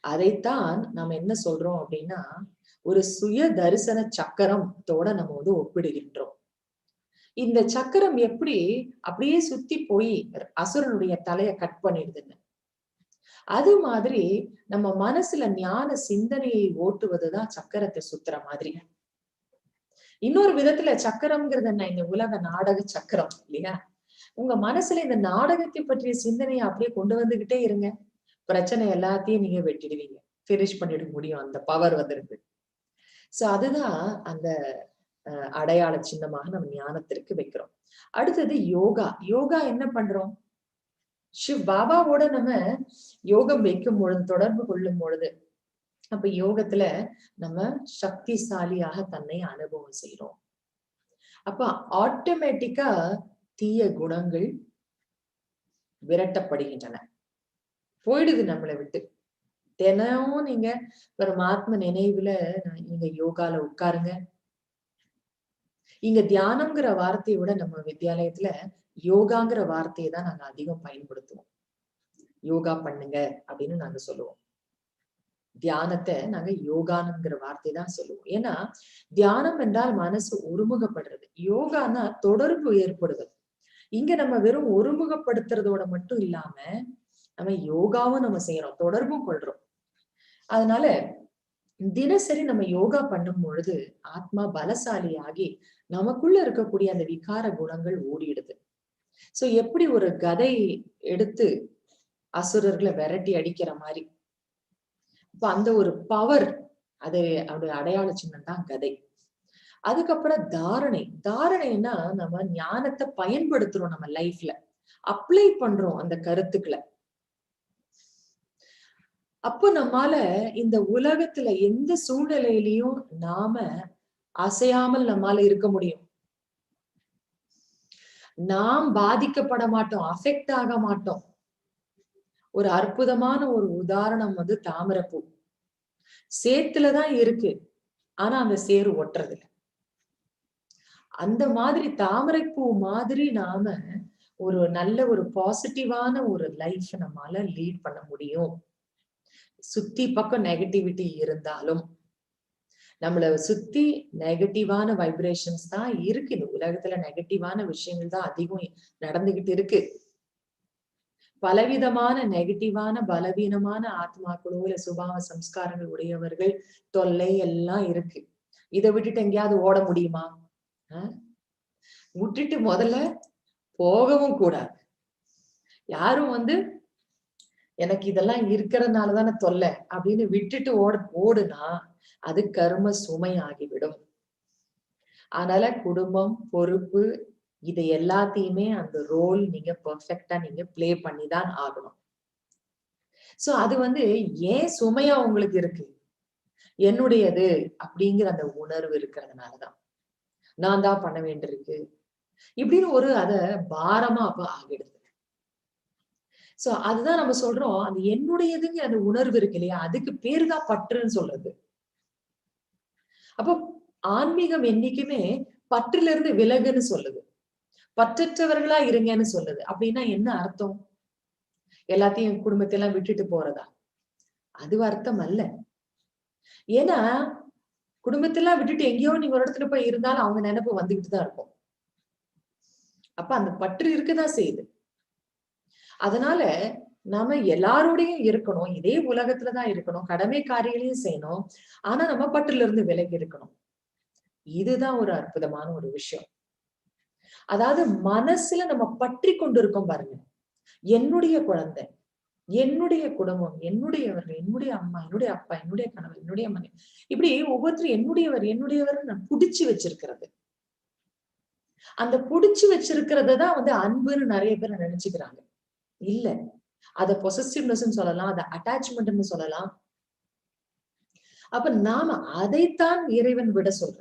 அதைத்தான் நம்ம என்ன சொல்றோம் அப்படின்னா, ஒரு சுய தரிசன சக்கரத்தோட நம்ம ஒப்பிடுகின்றோம். இந்த சக்கரம் எப்படி அப்படியே சுத்தி போய் அசுரனுடைய தலையை கட் பண்ணிடுதுன்னு, அது மாதிரி நம்ம மனசுல ஞான சிந்தனையை ஓட்டுவதுதான் சக்கரத்தை சுத்துற மாதிரி. இன்னொரு விதத்துல சக்கரம்ங்கிறது என்ன? இந்த உலக நாடக சக்கரம் இல்லையா? உங்க மனசுல இந்த நாடகத்தை பற்றிய சிந்தனையை அப்படியே கொண்டு வந்துகிட்டே இருங்க. பிரச்சனை எல்லாத்தையும் நீங்க வெட்டிடுவீங்க, பினிஷ் பண்ணிட முடியும். அந்த பவர் இருக்கு. சோ அதுதான் அந்த அடையாள சின்னமாக நம்ம ஞானத்திற்கு வைக்கிறோம். அடுத்தது யோகா. யோகா என்ன பண்றோம்? சிவ் பாபாவோட நம்ம யோகம் வைக்கும் பொழுது, தொடர்பு கொள்ளும் பொழுது, அப்ப யோகத்துல நம்ம சக்திசாலியாக தன்னை அனுபவம் செய்யறோம். அப்ப ஆட்டோமேட்டிக்கா தீய குணங்கள் விரட்டப்படுகின்றன, போயிடுது நம்மளை விட்டு. தினமும் நீங்க பரமாத்ம நினைவுல நீங்க யோகால உட்காருங்க. இங்க தியானம்ங்கிற வார்த்தையை விட நம்ம வித்யாலயத்துல யோகாங்கிற வார்த்தையை தான் நாங்க அதிகம் பயன்படுத்துவோம். யோகா பண்ணுங்க அப்படின்னு நாங்க சொல்லுவோம். தியானத்தை நாங்க யோகானுங்கிற வார்த்தை தான் சொல்லுவோம். ஏன்னா தியானம் என்றால் மனசு ஒருமுகப்படுறது, யோகானா தொடர்பு ஏற்படுவது. இங்க நம்ம வெறும் ஒருமுகப்படுத்துறதோட மட்டும் இல்லாம நம்ம யோகாவும் நம்ம செய்யறோம், தொடர்பும் கொள்றோம். அதனால தினசரி நம்ம யோகா பண்ணும் பொழுது ஆத்மா பலசாலியாகி நமக்குள்ள இருக்கக்கூடிய அந்த விகார குணங்கள் ஓடிடுது. சோ எப்படி ஒரு கதை எடுத்து அசுரர்களை விரட்டி அடிக்கிற மாதிரி, இப்ப அந்த ஒரு பவர், அது அவருடைய அடையாள சின்னம் தான் கதை. அதுக்கப்புறம் தாரணை. தாரணைன்னா நம்ம ஞானத்தை பயன்படுத்துறோம், நம்ம லைஃப்ல அப்ளை பண்றோம் அந்த கருத்துக்களை. அப்போ நம்மால இந்த உலகத்துல எந்த சூழ்நிலையிலையும் நாம அசையாமல் நம்மால இருக்க முடியும். நாம் பாதிக்கப்பட மாட்டோம், அஃபெக்ட் ஆக மாட்டோம். ஒரு அற்புதமான ஒரு உதாரணம் தாமரைப்பூ. சேத்துலதான் இருக்கு, ஆனா அந்த சேறு ஒட்டுறது இல்லை. அந்த மாதிரி தாமரைப்பூ மாதிரி நாம ஒரு நல்ல ஒரு பாசிட்டிவான ஒரு லைஃப் நம்மால லீட் பண்ண முடியும். சுத்தி பக்கம் நெகட்டிவிட்டி இருந்தாலும், நம்மள சுத்தி நெகட்டிவான வைப்ரேஷன்ஸ் தான் இருக்கு. இந்த உலகத்துல நெகட்டிவான விஷயங்கள் தான் அதிகம் நடந்துகிட்டு இருக்கு. பலவிதமான நெகட்டிவான பலவீனமான ஆத்மாக்களோ இல்ல சுபாவ சம்ஸ்காரங்கள் உடையவர்கள் தொல்லை எல்லாம் இருக்கு. இதை விட்டுட்டு எங்கேயாவது ஓட முடியுமா? விட்டுட்டு முதல்ல போகவும் கூடாது. யாரும் எனக்கு இதெல்லாம் இருக்கிறதுனாலதானே தொல்லை அப்படின்னு விட்டுட்டு ஓடுனா அது கர்ம சுமை ஆகிவிடும். அதனால குடும்பம், பொறுப்பு, இது எல்லாத்தையுமே அந்த ரோல் நீங்க பெர்ஃபெக்ட்டா நீங்க பிளே பண்ணிதான் ஆகணும். சோ அது ஏன் சுமையா உங்களுக்கு இருக்கு? என்னுடையது அப்படிங்கிற அந்த உணர்வு இருக்கிறதுனாலதான். நான் தான் பண்ண வேண்டியிருக்கு இப்படின்னு அத பாரமா அப்ப ஆகிடுது. சோ அதுதான் நம்ம சொல்றோம், அது என்னுடையதுங்க அந்த உணர்வு இருக்கு இல்லையா, அதுக்கு பேரு தான் பற்றுன்னு சொல்றது. அப்போ ஆன்மீகம் என்னைக்குமே பற்றுல இருந்து விலகுன்னு சொல்லுது, பற்றற்றவர்களா இருங்கன்னு சொல்லுது. அப்படின்னா என்ன அர்த்தம்? எல்லாத்தையும் குடும்பத்தையெல்லாம் விட்டுட்டு போறதா? அது அர்த்தம் அல்ல. ஏன்னா குடும்பத்தெல்லாம் விட்டுட்டு எங்கேயோ நீங்க ஒரு இடத்துல போய் இருந்தாலும் அவங்க நினைப்பு வந்துகிட்டு தான் இருக்கும். அப்ப அந்த பற்று இருக்கதான் செய்யுது. அதனால நாம எல்லாரோடையும் இருக்கணும், இதே உலகத்துலதான் இருக்கணும், கடமை காரியங்களையும் செய்யணும். ஆனா நம்ம பற்றுல இருந்து விலகி இருக்கணும். இதுதான் ஒரு அற்புதமான ஒரு விஷயம். அதாவது மனசுல நம்ம பற்றி கொண்டு இருக்கோம் பாருங்க. என்னுடைய குழந்தை, என்னுடைய குடும்பம், என்னுடையவர்கள், என்னுடைய அம்மா, என்னுடைய அப்பா, என்னுடைய கணவர், என்னுடைய மனைவி, இப்படி ஒவ்வொருத்தரும் என்னுடையவர் என்னுடையவர் நான் புடிச்சு வச்சிருக்கிறது. அந்த புடிச்சு வச்சிருக்கிறதான் அன்புன்னு நிறைய பேர் நினைச்சுக்கிறாங்க. இல்ல, அத பொசசிவ்னஸ் சொல்லலாம், அத அட்டாச்மெண்ட்னு சொல்லலாம். அப்ப நாம அதைத்தான் இறைவன் விட சொல்ற.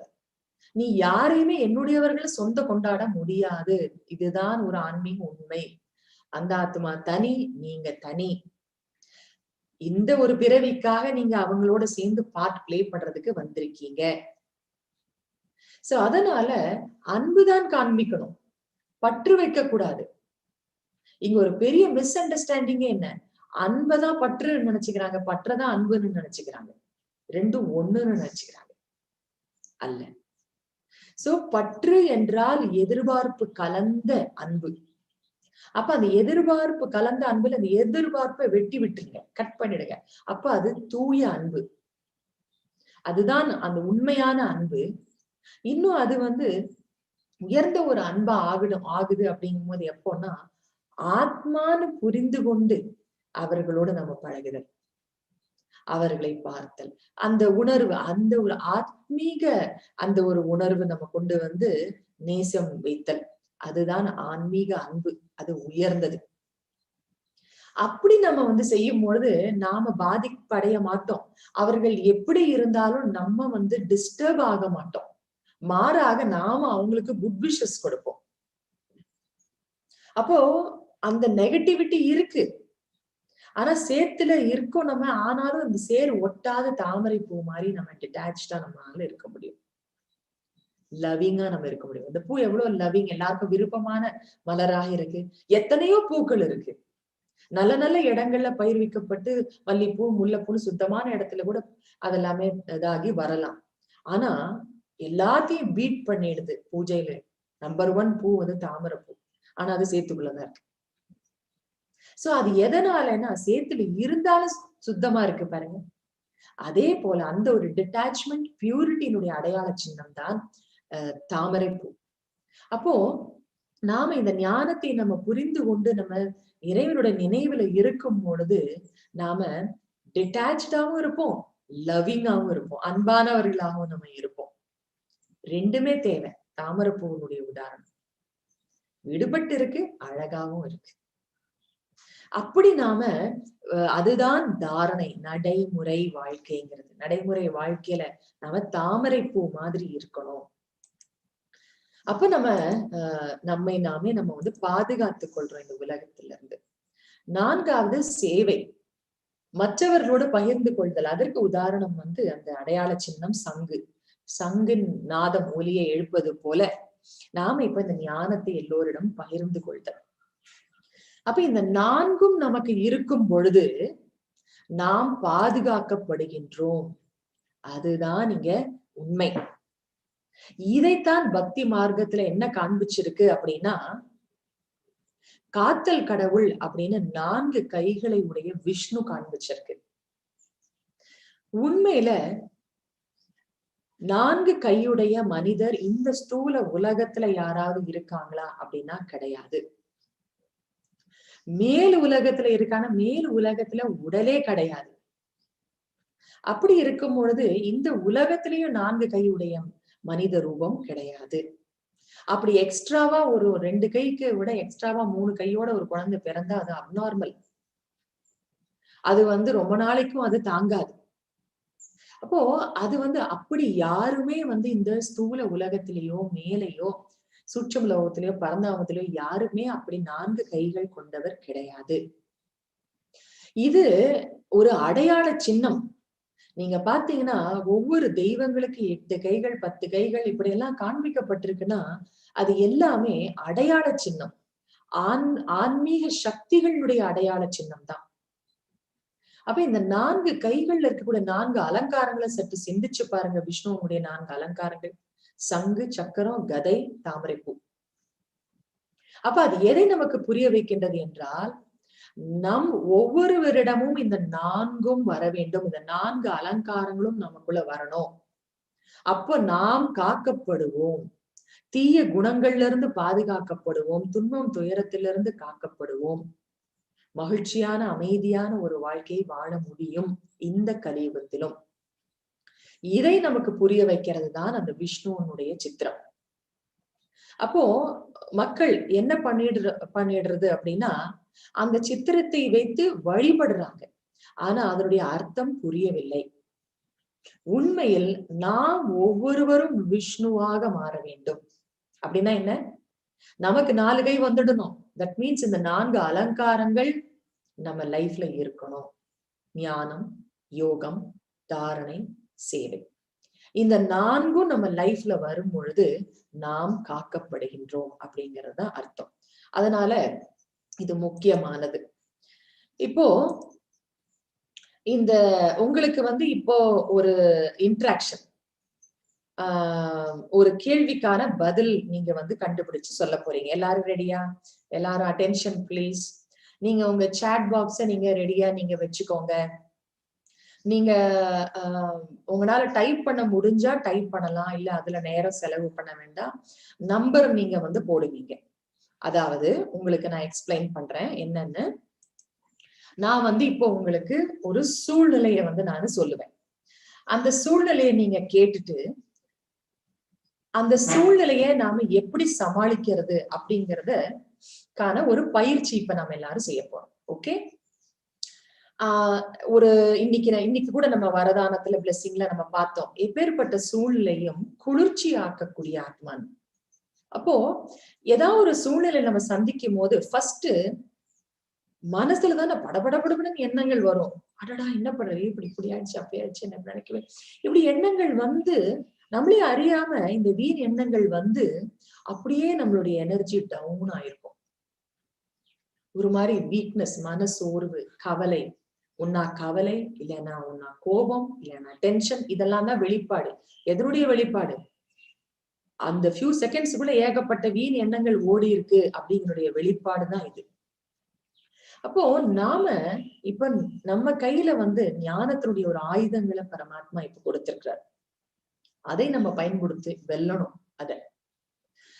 நீ யாரையுமே என்னுடையவர்கள் சொந்த கொண்டாட முடியாது. இதுதான் ஒரு ஆன்மீக உண்மை. அந்த ஆத்மா தனி, நீங்க தனி. இந்த ஒரு பிறவிக்காக நீங்க அவங்களோட சேர்ந்து பார்ட் பிளே பண்றதுக்கு வந்திருக்கீங்க. சோ அதனால அன்புதான் காண்பிக்கணும், பற்று வைக்க கூடாது. இங்க ஒரு பெரிய மிஸ் அண்டர்ஸ்டாண்டிங்கே என்ன, அன்பதான் பற்று நினைச்சுக்கிறாங்க, பற்றதான் அன்புன்னு நினைச்சுக்கிறாங்க. ரெண்டும் ஒண்ணுன்னு நினைச்சுக்கிறாங்க. அல்ல. சோ பற்று என்றால் எதிர்பார்ப்பு கலந்த அன்பு. அப்ப அந்த எதிர்பார்ப்பு கலந்த அன்புல அந்த எதிர்பார்ப்பை வெட்டி விட்டுருங்க, கட் பண்ணிடுங்க. அப்ப அது தூய அன்பு. அதுதான் அந்த உண்மையான அன்பு. இன்னும் அது உயர்ந்த ஒரு அன்பா ஆகுது அப்படிங்கும் போது எப்போன்னா, ஆத்மான்னு புரிந்து கொண்டு அவர்களோடு நம்ம பழகுதல், அவர்களை பார்த்தல், அந்த உணர்வு, அந்த ஒரு ஆத்மீக அந்த ஒரு உணர்வு நம்ம கொண்டு நேசம் வைத்தல், அதுதான் ஆன்மீக அன்பு. அது உயர்ந்தது. அப்படி நம்ம செய்யும் பொழுது நாம பாதிப்படைய மாட்டோம். அவர்கள் எப்படி இருந்தாலும் நம்ம டிஸ்டர்ப் ஆக மாட்டோம். மாறாக நாம அவங்களுக்கு குட் விஷஸ் கொடுப்போம். அப்போ அந்த நெகட்டிவிட்டி இருக்கு, ஆனா சேத்துல இருக்கோம் நம்ம. ஆனாலும் அந்த சேர் ஒட்டாத தாமரை பூ மாதிரி நம்ம டிட்டாச்சா நம்மளால இருக்க முடியும். லவ்விங்கா நம்ம இருக்க முடியும். அந்த பூ எவ்வளவு லவ்விங், எல்லாருக்கும் விருப்பமான மலராக இருக்கு. எத்தனையோ பூக்கள் இருக்கு. நல்ல நல்ல இடங்கள்ல பயிர்விக்கப்பட்டு மல்லிப்பூ, முல்லைப்பூன்னு சுத்தமான இடத்துல கூட அதெல்லாமே இதாகி வரலாம். ஆனா எல்லாத்தையும் பீட் பண்ணிடுது பூஜையில. நம்பர் 1 பூ தாமரை பூ. ஆனா அது சேத்துக்குள்ளதான் இருக்கு. சோ அது எதனாலன்னா சேத்துல இருந்தாலும் சுத்தமா இருக்கு பாருங்க. அதே போல அந்த ஒரு டிட்டாச்மெண்ட், பியூரிட்டியினுடைய அடையாள சின்னம் தான் தாமரை பூ. அப்போ நாம இந்த ஞானத்தை நம்ம புரிந்து கொண்டு நம்ம இறைவனுடைய நினைவுல இருக்கும் பொழுது நாம டிட்டாச்சாவும் இருப்போம், லவ்விங்காவும் இருப்போம், அன்பானவர்களாகவும் நம்ம இருப்போம். ரெண்டுமே தேவை. தாமரைப்பூவினுடைய உதாரணம் விடுபட்டு இருக்கு, அழகாவும் இருக்கு. அப்படி நாம அதுதான் தாரணை, நடைமுறை வாழ்க்கைங்கிறது. நடைமுறை வாழ்க்கையில நாம தாமரை பூ மாதிரி இருக்கணும். அப்ப நம்ம நம்மை நாமே நம்ம பாதுகாத்துக் கொள்றோம் இந்த உலகத்துல இருந்து. 4வது சேவை, மற்றவர்களோடு பகிர்ந்து கொள்தல். அதற்கு உதாரணம் அந்த அடையாள சின்னம் சங்கு. சங்கின் நாதம் ஒலியை எழுப்பது போல நாம இப்ப இந்த ஞானத்தை எல்லோரிடம் பகிர்ந்து கொள்தல். அப்ப இந்த 4ம் நமக்கு இருக்கும் பொழுது நாம் பாதுகாக்கப்படுகின்றோம். அதுதான் இங்க உண்மை. இதைத்தான் பக்தி மார்க்கத்துல என்ன காண்பிச்சிருக்கு அப்படின்னா, காத்தல் கடவுள் அப்படின்னு 4 கைகளை உடைய விஷ்ணு காண்பிச்சிருக்கு. உண்மையில 4 கையுடைய மனிதர் இந்த ஸ்தூல உலகத்துல யாராவது இருக்காங்களா அப்படின்னா கிடையாது. மேல் உலகத்துல இருக்கான மேல் உலகத்துல உடலே கிடையாது. அப்படி இருக்கும் பொழுது இந்த உலகத்திலேயும் 4 கை உடைய மனித ரூபம் கிடையாது. அப்படி எக்ஸ்ட்ராவா ஒரு 2 கைக்கு விட எக்ஸ்ட்ராவா 3 கையோட ஒரு குழந்தை பிறந்தா அது அப்நார்மல். அது ரொம்ப நாளைக்கும் அது தாங்காது. அப்போ அது அப்படி யாருமே இந்த ஸ்தூல உலகத்திலேயோ மேலேயோ சூட்சும உலகத்திலேயோ பரந்தாமத்திலேயோ யாருமே அப்படி 4 கைகள் கொண்டவர் கிடையாது. இது ஒரு அடையாள சின்னம். நீங்க பாத்தீங்கன்னா ஒவ்வொரு தெய்வங்களுக்கு 8 கைகள் 10 கைகள் இப்படி எல்லாம் காண்பிக்கப்பட்டிருக்குன்னா அது எல்லாமே அடையாள சின்னம். ஆன்மீக சக்திகளுடைய அடையாள சின்னம் தான். அப்ப இந்த 4 கைகள்ல இருக்கக்கூடிய 4 அலங்காரங்களை சற்று சிந்திச்சு பாருங்க. விஷ்ணுவுடைய 4 அலங்காரங்கள் சங்கு, சக்கரம், கதை, தாமரைப்பூ. அப்ப அது எதை நமக்கு புரிய வைக்கின்றது என்றால் நம் ஒவ்வொருவரிடமும் இந்த 4ம் வர வேண்டும். இந்த 4 அலங்காரங்களும் நமக்குள்ள வரணும். அப்போ நாம் காக்கப்படுவோம். தீய குணங்கள்ல இருந்து பாதுகாக்கப்படுவோம். துன்பம் துயரத்திலிருந்து காக்கப்படுவோம். மகிழ்ச்சியான அமைதியான ஒரு வாழ்க்கையை வாழ முடியும் இந்த கலியுகத்திலும். இதை நமக்கு புரிய வைக்கிறது தான் அந்த விஷ்ணுவனுடைய சித்திரம். அப்போ மக்கள் என்ன பண்ணிடுறது அப்படின்னா அந்த சித்திரத்தை வைத்து வழிபடுறாங்க. ஆனா அதனுடைய அர்த்தம் புரியவில்லை. உண்மையில் நாம் ஒவ்வொருவரும் விஷ்ணுவாக மாற வேண்டும். அப்படின்னா என்ன? நமக்கு 4 கை வந்துடணும். தட் மீன்ஸ் இந்த 4 அலங்காரங்கள் நம்ம லைஃப்ல இருக்கணும். ஞானம், யோகம், தாரணை, சேவை. இந்த 4ம் நம்ம லைஃப்ல வரும் பொழுது நாம் காக்கப்படுகின்றோம் அப்படிங்கறது அர்த்தம். அதனால இது முக்கியமானது. இப்போ இந்த உங்களுக்கு இப்போ ஒரு இன்ட்ராக்ஷன், ஒரு கேள்விக்கான பதில் நீங்க கண்டுபிடிச்சு சொல்ல போறீங்க. எல்லாரும் ரெடியா? எல்லாரும் அட்டென்ஷன் ப்ளீஸ். நீங்க உங்க சாட் பாக்ஸ நீங்க ரெடியா நீங்க வச்சுக்கோங்க. நீங்க உங்களால டைப் பண்ண முடிஞ்சா டைப் பண்ணலாம். இல்ல அதுல நேரம் செலவு பண்ண வேண்டாம். நம்பர் நீங்க போடுவீங்க. அதாவது உங்களுக்கு நான் எக்ஸ்பிளைன் பண்றேன் என்னன்னு. நான் இப்போ உங்களுக்கு ஒரு சூழ்நிலையை நான் சொல்லுவேன். அந்த சூழ்நிலையை நீங்க கேட்டுட்டு அந்த சூழ்நிலையை நாம எப்படி சமாளிக்கிறது அப்படிங்கறதுக்கான ஒரு பயிற்சி இப்ப நாம எல்லாரும் செய்ய போறோம். ஓகே? ஒரு இன்னைக்கு கூட நம்ம வரதானத்துல பிளெஸிங்ல நம்ம பார்த்தோம். எப்பேற்பட்ட சூழ்நிலையும் குளிர்ச்சி ஆக்கக்கூடிய ஆத்மான். அப்போ ஏதாவது ஒரு சூழ்நிலை நம்ம சந்திக்கும் போது ஃபர்ஸ்ட் மனசுலதான் படபடபடன்னு எண்ணங்கள் வரும். அடடா என்ன பண்றது, இப்படி ஆயிடுச்சு, அப்படி ஆயிடுச்சு, என்ன நினைக்கவே இப்படி எண்ணங்கள் நம்மளே அறியாம இந்த வீண் எண்ணங்கள் அப்படியே நம்மளுடைய எனர்ஜி டவுன் ஆயிருக்கும். ஒரு மாதிரி வீக்னஸ், மனசோர்வு, கவலை. உன்னா கவலை, இல்லைன்னா உன்னா கோபம், இல்லைன்னா டென்ஷன், இதெல்லாம் தான் வெளிப்பாடு. எதனுடைய வெளிப்பாடு? அந்த ஃபியூ செகண்ட்ஸ்க்குள்ள ஏகப்பட்ட வீண் எண்ணங்கள் ஓடி இருக்கு அப்படிங்கறடைய வெளிப்பாடுதான் இது. அப்போ நாம இப்ப நம்ம கையில ஞானத்தினுடைய ஒரு ஆயுதங்களை பரமாத்மா இப்ப கொடுத்திருக்கிறார். அதை நம்ம பயன்படுத்தி வெல்லணும் அத.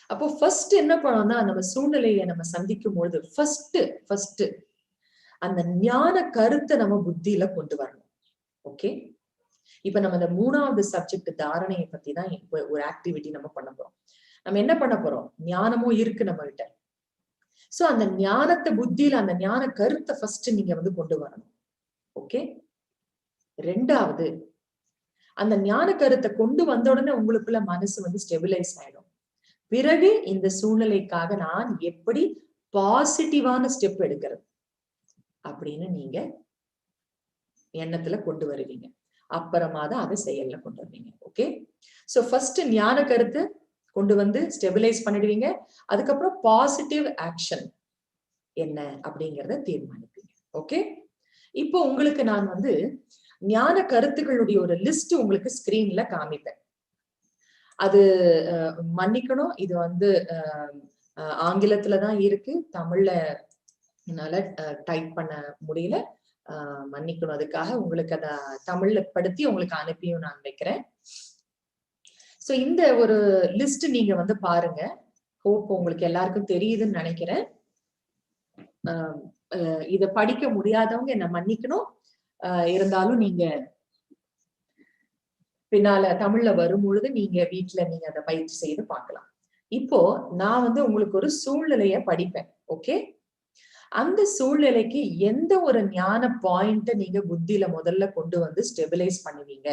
அப்போ ஃபர்ஸ்ட் என்ன பண்ணோம்னா நம்ம சூழ்நிலையை நம்ம சந்திக்கும் பொழுது ஃபர்ஸ்ட் அந்த ஞான கருத்தை நம்ம புத்தியில கொண்டு வரணும். ஓகே? இப்ப நம்ம இந்த 3வது சப்ஜெக்ட் தாரணையை பத்தி தான் இப்ப ஒரு ஆக்டிவிட்டி நம்ம பண்ண போறோம். நம்ம என்ன பண்ண போறோம்? ஞானமும் இருக்கு நம்ம கிட்ட. சோ அந்த ஞானத்தை புத்தியில அந்த ஞான கருத்தை ஃபர்ஸ்ட் நீங்க கொண்டு வரணும். ஓகே? 2வது அந்த ஞான கருத்தை கொண்டு வந்த உடனே உங்களுக்குள்ள மனசு ஸ்டெபிலைஸ் ஆயிடும். பிறகு இந்த சூழ்நிலைக்காக நான் எப்படி பாசிட்டிவான ஸ்டெப் எடுக்கிறது அப்படின்னு நீங்க எண்ணத்துல கொண்டு வருவீங்க. அப்புறமா தான் அதை செயல்ல கொண்டு வருவீங்க. ஓகே? சோ ஃபர்ஸ்ட் ஞான கருத்து கொண்டு ஸ்டெபிலைஸ் பண்ணிடுவீங்க. அதுக்கப்புறம் பாசிட்டிவ் ஆக்ஷன் என்ன அப்படிங்கறத தீர்மானிப்பீங்க. ஓகே? இப்போ உங்களுக்கு நான் ஞான கருத்துக்களுடைய ஒரு லிஸ்ட் உங்களுக்கு ஸ்கிரீன்ல காமிப்பேன். அது மன்னிக்கணும், இது ஆங்கிலத்துலதான் இருக்கு, தமிழ்ல என்னால டைப் பண்ண முடியல, மன்னிக்கணும். அதுக்காக உங்களுக்கு அத தமிழ்ல படுத்தி உங்களுக்கு அனுப்பியும் நான் வைக்கிறேன். சோ இந்த ஒரு லிஸ்ட் நீங்க பாருங்க. ஹோப் உங்களுக்கு எல்லாருக்கும் தெரியுதுன்னு நினைக்கிறேன். இத படிக்க முடியாதவங்க என்ன மன்னிக்கணும். இருந்தாலும் நீங்க பின்னால தமிழ்ல வரும்பொழுது நீங்க வீட்டுல நீங்க அதை பயிற்சி செய்து பார்க்கலாம். இப்போ நான் வந்து உங்களுக்கு ஒரு சூழ்நிலைய படிப்பேன். ஓகே, அந்த சூழ்நிலைக்கு எந்த ஒரு ஞான பாயிண்ட நீங்க புத்தியில முதல்ல கொண்டு வந்து ஸ்டெபிலைஸ் பண்ணுவீங்க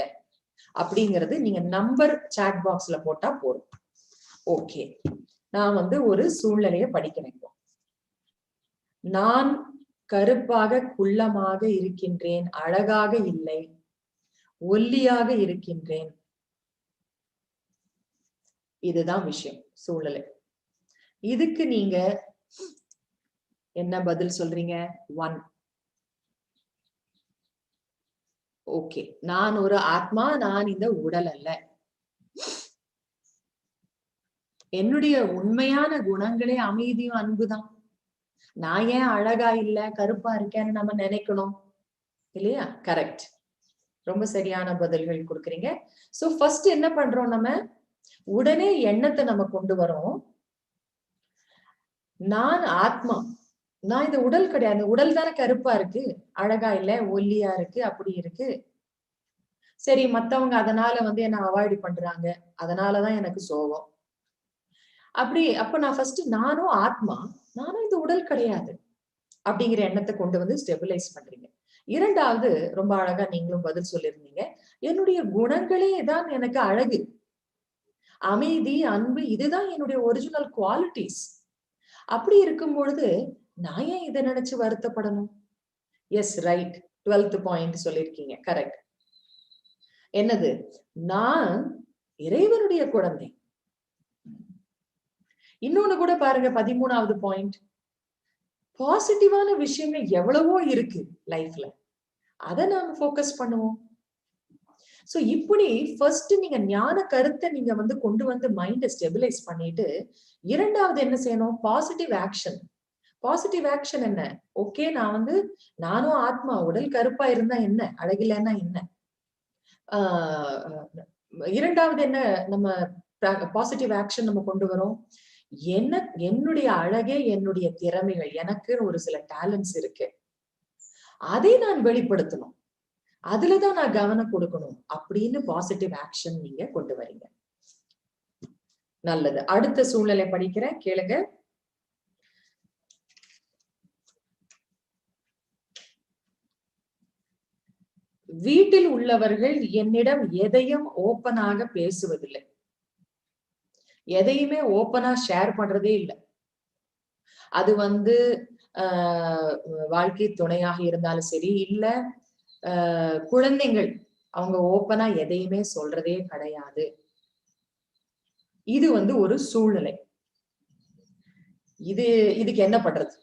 அப்படிங்கறது நீங்க நம்பர் சாட் பாக்ஸ்ல போட்டா போதும். ஓகே, நான் வந்து ஒரு சூழ்நிலைய படிக்கிறேன். நான் கருப்பாக குள்ளமாக இருக்கின்றேன், அழகாக இல்லை, ஒல்லியாக இருக்கின்றேன். இதுதான் விஷயம், சூழ்நிலை. இதுக்கு நீங்க என்ன பதில் சொல்றீங்க? 1. ஓகே, நான் ஒரு ஆத்மா, நான் இந்த உடல் அல்ல. என்னுடைய உண்மையான குணங்களே அமைதியும் அன்புதான். நான் ஏன் அழகா இல்ல, கருப்பா இருக்கேன்னு நம்ம நினைக்கணும் இல்லையா? கரெக்ட், ரொம்ப சரியான பதில்கள் கொடுக்குறீங்க. சோ ஃபர்ஸ்ட் என்ன பண்றோம், நம்ம உடனே எண்ணத்தை நம்ம கொண்டு வரோம். நான் ஆத்மா, நான் இந்த உடல் கிடையாது. உடல் தானே கருப்பா இருக்கு, அழகா இல்ல, ஒல்லியா இருக்கு, அப்படி இருக்கு. சரி, மத்தவங்க அதனால வந்து என்ன அவாய்ட் பண்றாங்க, அதனாலதான் எனக்கு சோகம். அப்ப நான் ஃபர்ஸ்ட் நானும் ஆத்மா, நானும் இந்த உடல் கிடையாது அப்படிங்கிற எண்ணத்தை கொண்டு வந்து ஸ்டெபிலைஸ் பண்றீங்க. இரண்டாவது, ரொம்ப அழகா நீங்களும் பதில் சொல்லியிருந்தீங்க, என்னுடைய குணங்களே தான் எனக்கு அழகு, அமைதி, அன்பு, இதுதான் என்னுடைய ஒரிஜினல் குவாலிட்டிஸ். அப்படி இருக்கும் பொழுது நான் ஏன் இதை நினைச்சு வருத்தப்படணும்? எஸ், ரைட், 12th பாயிண்ட் சொல்லியிருக்கீங்க. கரெக்ட். என்னது? நான் இறைவனுடைய குழந்தை. இன்னொன்னு கூட பாருங்க, 13வது பாயிண்ட். பாசிட்டிவான விஷயங்கள் எவ்வளவோ இருக்கு லைஃப்ல, அதை நாம போக்கஸ் பண்ணுவோம். சோ இப்படி ஃபர்ஸ்ட் நீங்க ஞான கருத்தை நீங்க வந்து கொண்டு வந்து மைண்ட ஸ்டெபிலைஸ் பண்ணிட்டு, இரண்டாவது என்ன செய்யணும்? Positive action. பாசிட்டிவ் ஆக்ஷன் என்ன? ஓகே, நான் வந்து நானும் ஆத்மா, உடல் கருப்பா இருந்தா என்ன, அழகில்லைன்னா என்ன? இரண்டாவது என்ன நம்ம பாசிட்டிவ் ஆக்ஷன் நம்ம கொண்டு வரோம்? என்னுடைய அழகே என்னுடைய திறமைகள், எனக்கு ஒரு சில டேலண்ட்ஸ் இருக்கு, அதை நான் வெளிப்படுத்தணும், அதுலதான் நான் கவனம் கொடுக்கணும் அப்படின்னு பாசிட்டிவ் ஆக்ஷன் நீங்க கொண்டு வரீங்க. நல்லது. அடுத்த சூழ்நிலை படிக்கிறேன், கேளுங்க. வீட்டில் உள்ளவர்கள் என்னிடம் எதையும் ஓப்பனாக பேசுவதில்லை, எதையுமே ஓப்பனா ஷேர் பண்றதே இல்லை. அது வந்து வாழ்க்கை துணையாக இருந்தாலும் சரி, இல்ல குழந்தைகள், அவங்க ஓப்பனா எதையுமே சொல்றதே கிடையாது. இது வந்து ஒரு சூழ்நிலை. இதுக்கு என்ன பண்றது?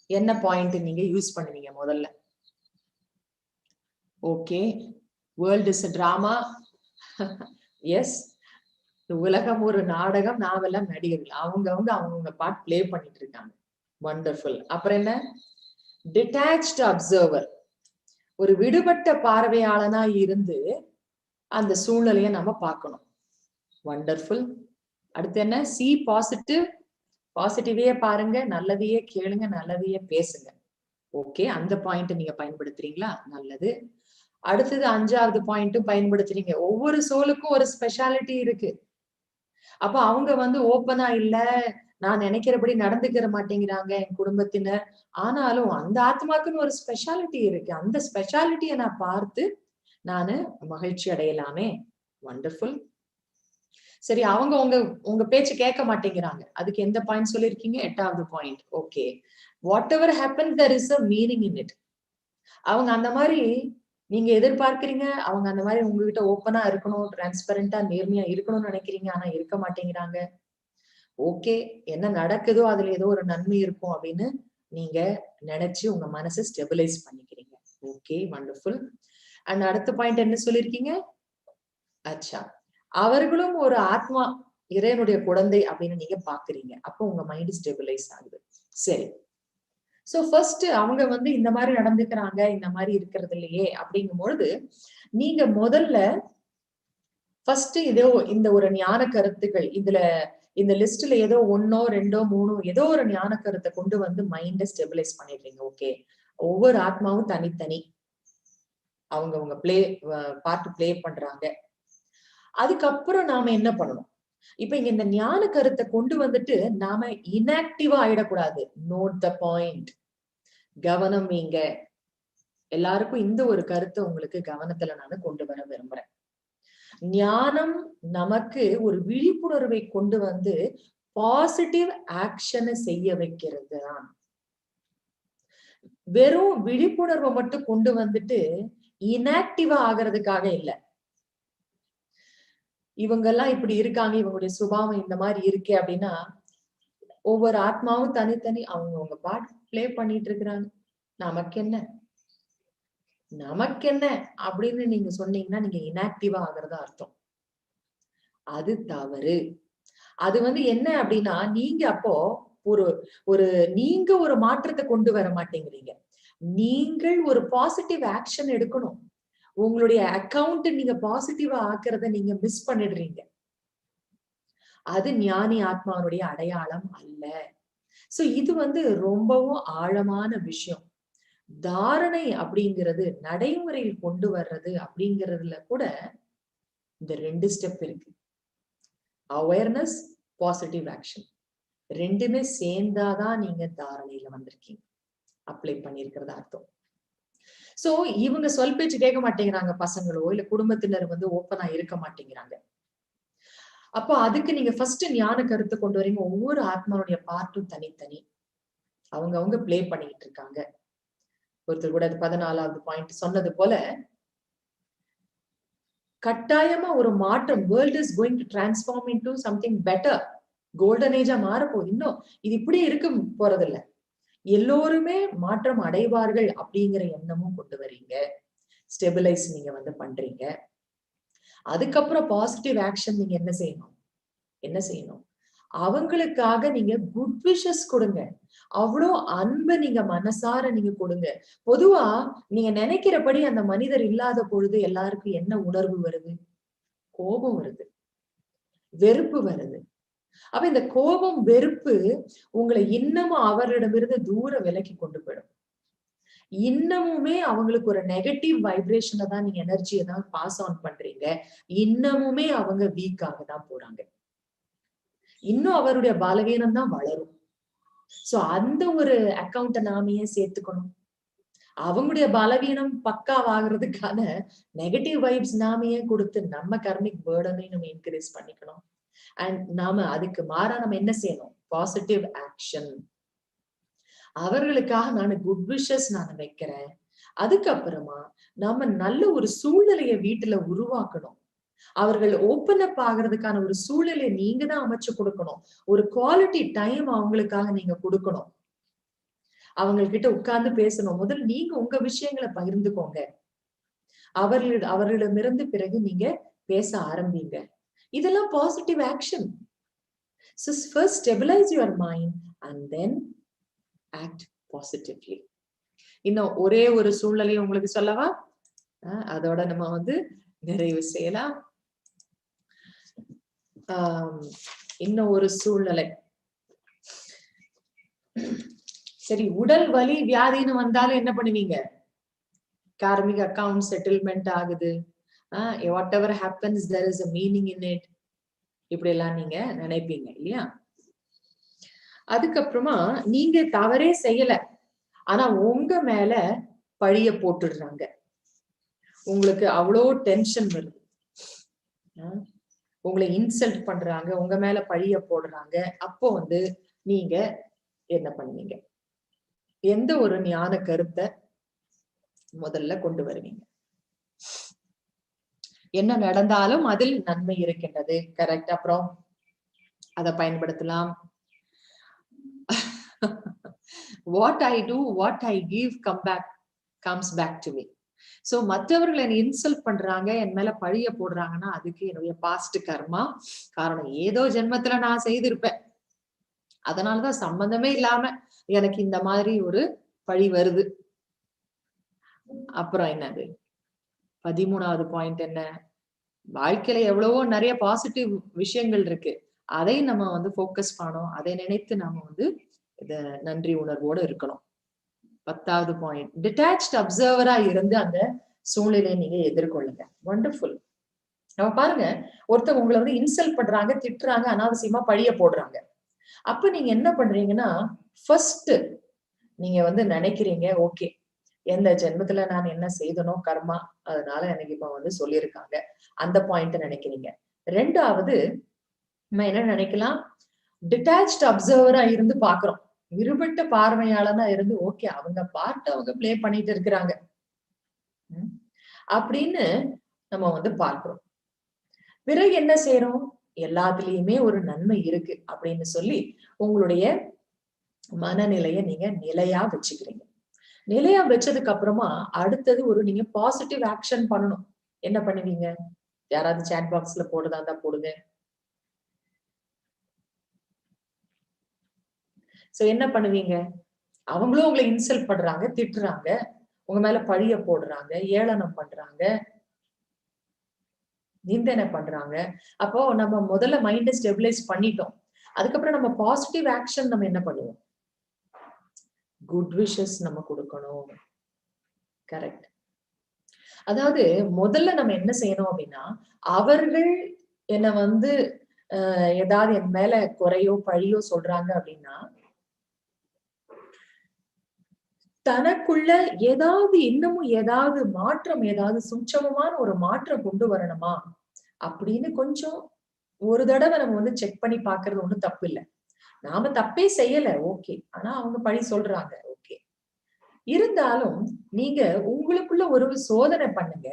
என்ன பாயிண்ட் நீங்க யூஸ் பண்ணுவீங்க முதல்ல? Okay, world is drama. Yes, உலகம் ஒரு நாடகம், நாமெல்லாம் நடிகர்கள், அவங்க பார்ட் பிளே பண்ணிட்டு இருக்காங்க. வண்டர்ஃபுல். அப்புறம் என்ன? டிட்டாச்ட் அப்சர்வர், ஒரு விடுபட்ட பார்வையாளனா இருந்து அந்த சூழ்நிலையை நம்ம பார்க்கணும். வண்டர்ஃபுல். அடுத்து என்ன? C positive. பாசிட்டிவே பாருங்க, நல்லதையே கேளுங்க, நல்லதையே பேசுங்க. ஓகே, அந்த பாயிண்ட் நீங்க பயன்படுத்துறீங்களா? நல்லது. அடுத்தது 5வது பாயிண்ட்டும் பயன்படுத்துறீங்க. ஒவ்வொரு சோலுக்கும் ஒரு ஸ்பெஷாலிட்டி இருக்கு. அப்ப அவங்க வந்து ஓப்பனா இல்ல, நான் நினைக்கிறபடி நடந்துக்கிற மாட்டேங்கிறாங்க என் குடும்பத்தினர், ஆனாலும் அந்த ஆத்மாக்குன்னு ஒரு ஸ்பெஷாலிட்டி இருக்கு. அந்த ஸ்பெஷாலிட்டியை நான் பார்த்து நானு மகிழ்ச்சி அடையலாமே. வண்டர்ஃபுல். சரி, அவங்க உங்க பேச்சு கேட்க மாட்டேங்கிறாங்க, அதுக்கு எந்த பாயிண்ட் சொல்லிருக்கீங்க? 8வது point. Okay, whatever happen there is a meaning in it. அவங்க அந்த மாதிரி நீங்க எதிர்பார்க்கிறீங்க, அவங்க அந்த மாதிரி உங்ககிட்ட ஓப்பனா இருக்கணும், டிரான்ஸ்பரண்டா நேர்மையா இருக்கணும்னு நினைக்கிறீங்க, ஆனா இருக்க மாட்டேங்கிறாங்க. ஓகே, என்ன நடக்குதோ அதுல ஏதோ ஒரு நன்மை இருக்கும் அப்படின்னு நீங்க நினைச்சு உங்க மனசை ஸ்டெபிலைஸ் பண்ணிக்கிறீங்க. Okay, wonderful. அண்ட் அடுத்த பாயிண்ட் என்ன சொல்லிருக்கீங்க? அச்சா, அவர்களும் ஒரு ஆத்மா, இறைவனுடைய குழந்தை அப்படின்னு நீங்க பாக்குறீங்க. அப்போ உங்க மைண்ட் ஸ்டெபிலைஸ் ஆகுது. சரி, சோ ஃபர்ஸ்ட் அவங்க வந்து இந்த மாதிரி நடந்துக்கிறாங்க, இந்த மாதிரி இருக்கிறது இல்லையே அப்படிங்கும் பொழுது நீங்க முதல்ல ஃபர்ஸ்ட் இதோ இந்த ஒரு ஞான கருத்துக்கள், இதுல இந்த லிஸ்ட்ல ஏதோ 1 2 3 ஏதோ ஒரு ஞான கருத்தை கொண்டு வந்து மைண்ட ஸ்டெபிலைஸ் பண்ணிடுறீங்க. ஓகே, ஒவ்வொரு ஆத்மாவும் தனித்தனி, அவங்க பார்ட் பிளே பண்றாங்க. அதுக்கப்புறம் நாம என்ன பண்ணணும்? இப்ப இங்க இந்த ஞான கருத்தை கொண்டு வந்துட்டு நாம இன்ஆக்டிவா ஆயிடக்கூடாது. Note the point. கவனம் இங்க. எல்லாருக்கும் இந்த ஒரு கருத்தை உங்களுக்கு கவனத்துல நான் கொண்டு வர விரும்புறேன். ஞானம் நமக்கு ஒரு விழிப்புணர்வை கொண்டு வந்து பாசிட்டிவ் ஆக்ஷனை செய்ய வைக்கிறது தான். வெறும் விழிப்புணர்வை மட்டும் கொண்டு வந்துட்டு இன்ஆக்டிவா ஆகிறதுக்காக இல்ல. இவங்க எல்லாம் இப்படி இருக்காங்க, இவங்களுடைய சுபாவம் இந்த மாதிரி இருக்கே அப்படின்னா, ஒவ்வொரு ஆத்மாவும் தனித்தனி அவங்க பாட்டு பிளே பண்ணிட்டு இருக்கிறாங்க. நமக்கு என்ன அப்படின்னு நீங்க சொன்னீங்கன்னா நீங்க இன்ஆக்டிவா ஆகிறதா அர்த்தம். அது தவறு. அது என்ன அப்படின்னா, நீங்க அப்போ நீங்க ஒரு மாற்றத்தை கொண்டு வர மாட்டேங்கிறீங்க. நீங்கள் ஒரு பாசிட்டிவ் ஆக்ஷன் எடுக்கணும். உங்களுடைய அக்கவுண்ட் நீங்க பாசிட்டிவா ஆக்குறத நீங்க மிஸ் பண்ணிடுறீங்க. அது ஞானி ஆத்மாவுடைய அடையாளம் அல்ல. சோ இது ரொம்பவும் ஆழமான விஷயம். தாரணை அப்படிங்கிறது நடைமுறையில் கொண்டு வர்றது அப்படிங்கிறதுல கூட இந்த 2 ஸ்டெப் இருக்கு. அவேர்னஸ், பாசிட்டிவ் ஆக்ஷன் ரெண்டுமே சேர்ந்தாதான் நீங்க தாரணையில வந்திருக்கீங்க, அப்ளை பண்ணிருக்கிறதா அர்த்தம். சோ இவங்க சொல் பேச்சு கேட்க மாட்டேங்கிறாங்க, பசங்களோ இல்ல குடும்பத்தினர் ஓப்பனா இருக்க மாட்டேங்கிறாங்க. அப்போ அதுக்கு நீங்க ஃபர்ஸ்ட் ஞான கருத்தை கொண்டு வரீங்க. ஒவ்வொரு ஆத்மாவுடைய பார்ட்டும் தனித்தனி, அவங்க பிளே பண்ணிட்டு இருக்காங்க. ஒருத்தர் கூட 14வது பாயிண்ட் சொன்னது போல, கட்டாயமா ஒரு மாற்றம். World is going to transform into something better. Golden ஏஜா மாறப்போகுது. இன்னும் இது இப்படி இருக்க போறதில்ல. எல்லோருமே மாற்றம் அடைவார்கள் அப்படிங்கிற எண்ணமும் கொண்டு வரீங்க. ஸ்டெபிலைஸ் நீங்க பண்றீங்க. அதுக்கப்புறம் பாசிட்டிவ் ஆக்ஷன் நீங்க என்ன செய்யணும்? அவங்களுக்காக நீங்க குட் விஷஸ் கொடுங்க. அவ்வளோ அன்பை நீங்க மனசார நீங்க கொடுங்க. பொதுவா நீங்க நினைக்கிறபடி அந்த மனிதர் இல்லாத பொழுது எல்லாருக்கும் என்ன உணர்வு வருது? கோபம் வருது, வெறுப்பு வருது. அப்ப இந்த கோபம், வெறுப்பு உங்களை இன்னமும் அவர்களிடமிருந்து தூர விலக்கி கொண்டு போயிடும். இன்னமுமே அவங்களுக்கு ஒரு நெகட்டிவ் வைப்ரேஷனை தான் நீங்க எனர்ஜியை தான் பாஸ் ஆன் பண்றீங்க. இன்னமுமே அவங்க வீக்காக தான் போறாங்க. இன்னும் அவருடைய பலவீனம் தான் வளரும். சோ அந்த ஒரு அக்கௌண்ட்டை நாமையே சேர்த்துக்கணும். அவங்களுடைய பலவீனம் பக்காவாகிறதுக்கான நெகட்டிவ் வைப்ஸ் நாமையே கொடுத்து நம்ம கர்மிக் பேர்டனை நம்ம இன்க்ரீஸ் பண்ணிக்கணும். அண்ட் நாம அதுக்கு மாறா நம்ம என்ன செய்யணும்? Positive action. அவர்களுக்காக நான் குட் விஷஸ் நான் வைக்கிறேன். அதுக்கப்புறமா நாம நல்ல ஒரு சூழ்நிலையை வீட்டுல உருவாக்கணும். அவர்கள் ஓப்பன் அப் ஆகிறதுக்கான ஒரு சூழ்நிலையை நீங்க தான் அமைச்சு கொடுக்கணும். ஒரு குவாலிட்டி டைம் அவங்களுக்காக நீங்க கொடுக்கணும். அவங்ககிட்ட உட்கார்ந்து பேசணும். முதல்ல நீங்க உங்க விஷயங்களை பகிர்ந்துக்கோங்க. அவர்களிடமிருந்து பிறகு நீங்க பேச ஆரம்பிங்க. இதெல்லாம் positive action. So first stabilize your mind and then act positively. இன்னும் ஒரே ஒரு சூழ்நிலையை உங்களுக்கு சொல்லவா? அதோட நம்ம நிறைவு செய்யலாம். இன்னும் ஒரு சூழ்நிலை. சரி, உடல் வலி வியாதின்னு வந்தாலும் என்ன பண்ணுவீங்க? கார்மிக் அக்கவுண்ட் செட்டில்மெண்ட் ஆகுது. whatever happens there is a meaning in it. இப்படி எல்லாம் நீங்க நினைப்பீங்க இல்லையா? அதுக்கப்புறமா நீங்க தவறே செய்யல, ஆனா உங்க மேல பழிய போட்டுடுறாங்க. உங்களுக்கு அவ்வளோ டென்ஷன் வருது. உங்களை இன்சல்ட் பண்றாங்க, உங்க மேல பழிய போடுறாங்க. அப்போ நீங்க என்ன பண்ணுவீங்க? எந்த ஒரு ஞான கருத்தை முதல்ல கொண்டு வருவீங்க? என்ன நடந்தாலும் அதில் நன்மை இருக்கின்றது, கரெக்ட். அப்புறம் அதை பயன்படுத்தலாம். what I do, what I give comes back to me. So மற்றவர்கள் என்னை இன்சல்ட் பண்றாங்க, என் மேல பழிய போடுறாங்கன்னா அதுக்கு என்னுடைய பாஸ்ட் கர்மா காரணம். ஏதோ ஜென்மத்துல நான் செய்திருப்பேன், அதனாலதான் சம்பந்தமே இல்லாம எனக்கு இந்த மாதிரி ஒரு பழி வருது. அப்புறம் என்னது 13வது பாயிண்ட் என்ன? வாழ்க்கையில எவ்வளவோ நிறைய பாசிட்டிவ் விஷயங்கள் இருக்கு. அதை நம்ம வந்து ஃபோக்கஸ் பண்ணோம், அதை நினைத்து நாம வந்து இத நன்றி உணர்வோடு இருக்கணும். 10வது பாயிண்ட், டிட்டாச்ட் அப்சர்வரா இருந்து அந்த சூழ்நிலையை நீங்க எதிர்கொள்ளுங்க. வண்டர்ஃபுல். நம்ம பாருங்க, ஒருத்தவங்க உங்களை வந்து இன்சல்ட் பண்றாங்க, திட்டுறாங்க, அனாவசியமா பழிய போடுறாங்க. அப்ப நீங்க என்ன பண்றீங்கன்னா, ஃபர்ஸ்ட் நீங்க வந்து நினைக்கிறீங்க, ஓகே, எந்த ஜென்மத்துல நான் என்ன செய்தனோ கர்மா, அதனால எனக்கு இப்ப வந்து சொல்லியிருக்காங்க, அந்த பாயிண்ட் நினைக்கிறீங்க. 2வது நம்ம என்ன நினைக்கலாம், டிட்டாச்ட் அப்சர்வரா இருந்து பாக்குறோம், விருப்பட்ட பார்வையாளனா இருந்து, ஓகே, அவங்க பார்ட் அவங்க பிளே பண்ணிட்டு இருக்கிறாங்க அப்படின்னு நம்ம வந்து பார்க்கிறோம். பிறகு என்ன செய்யறோம், எல்லாத்துலயுமே ஒரு நன்மை இருக்கு அப்படின்னு சொல்லி உங்களுடைய மனநிலையை நீங்க நிலையா வச்சுக்கிறீங்க. நிலையா வச்சதுக்கு அப்புறமா அடுத்தது ஒரு நீங்க பாசிட்டிவ் ஆக்ஷன் பண்ணணும். என்ன பண்ணுவீங்க? யாராவது சாட் பாக்ஸ்ல போடுறதா இருந்தா போடுங்க. சோ என்ன பண்ணுவீங்க? அவங்களும் உங்களை இன்சல்ட் பண்றாங்க, திட்டுறாங்க, உங்க மேல பழிய போடுறாங்க, ஏளனம் பண்றாங்க, நிந்தனை பண்றாங்க. அப்போ நம்ம முதல்ல மைண்ட ஸ்டெபிலைஸ் பண்ணிட்டோம். அதுக்கப்புறம் நம்ம பாசிட்டிவ் ஆக்ஷன் நம்ம என்ன பண்ணுவோம்? குட் விஷஸ் நம்ம கொடுக்கணும். கரெக்ட். அதாவது முதல்ல நம்ம என்ன செய்யணும் அப்படின்னா, அவர்கள் என்ன வந்து ஏதாவது என் மேல குறையோ பழியோ சொல்றாங்க அப்படின்னா, தனக்குள்ள ஏதாவது இன்னமும் ஏதாவது மாற்றம், ஏதாவது சூட்சமமான ஒரு மாற்றம் கொண்டு வரணுமா அப்படின்னு கொஞ்சம் ஒரு தடவை நம்ம வந்து செக் பண்ணி பாக்குறது ஒண்ணும் தப்பு இல்லை. நாம தப்பே செய்யல, ஓகே, ஆனா அவங்க பழி சொல்றாங்க, ஓகே. இருந்தாலும் நீங்க உங்களுக்குள்ள ஒரு சோதனை பண்ணுங்க.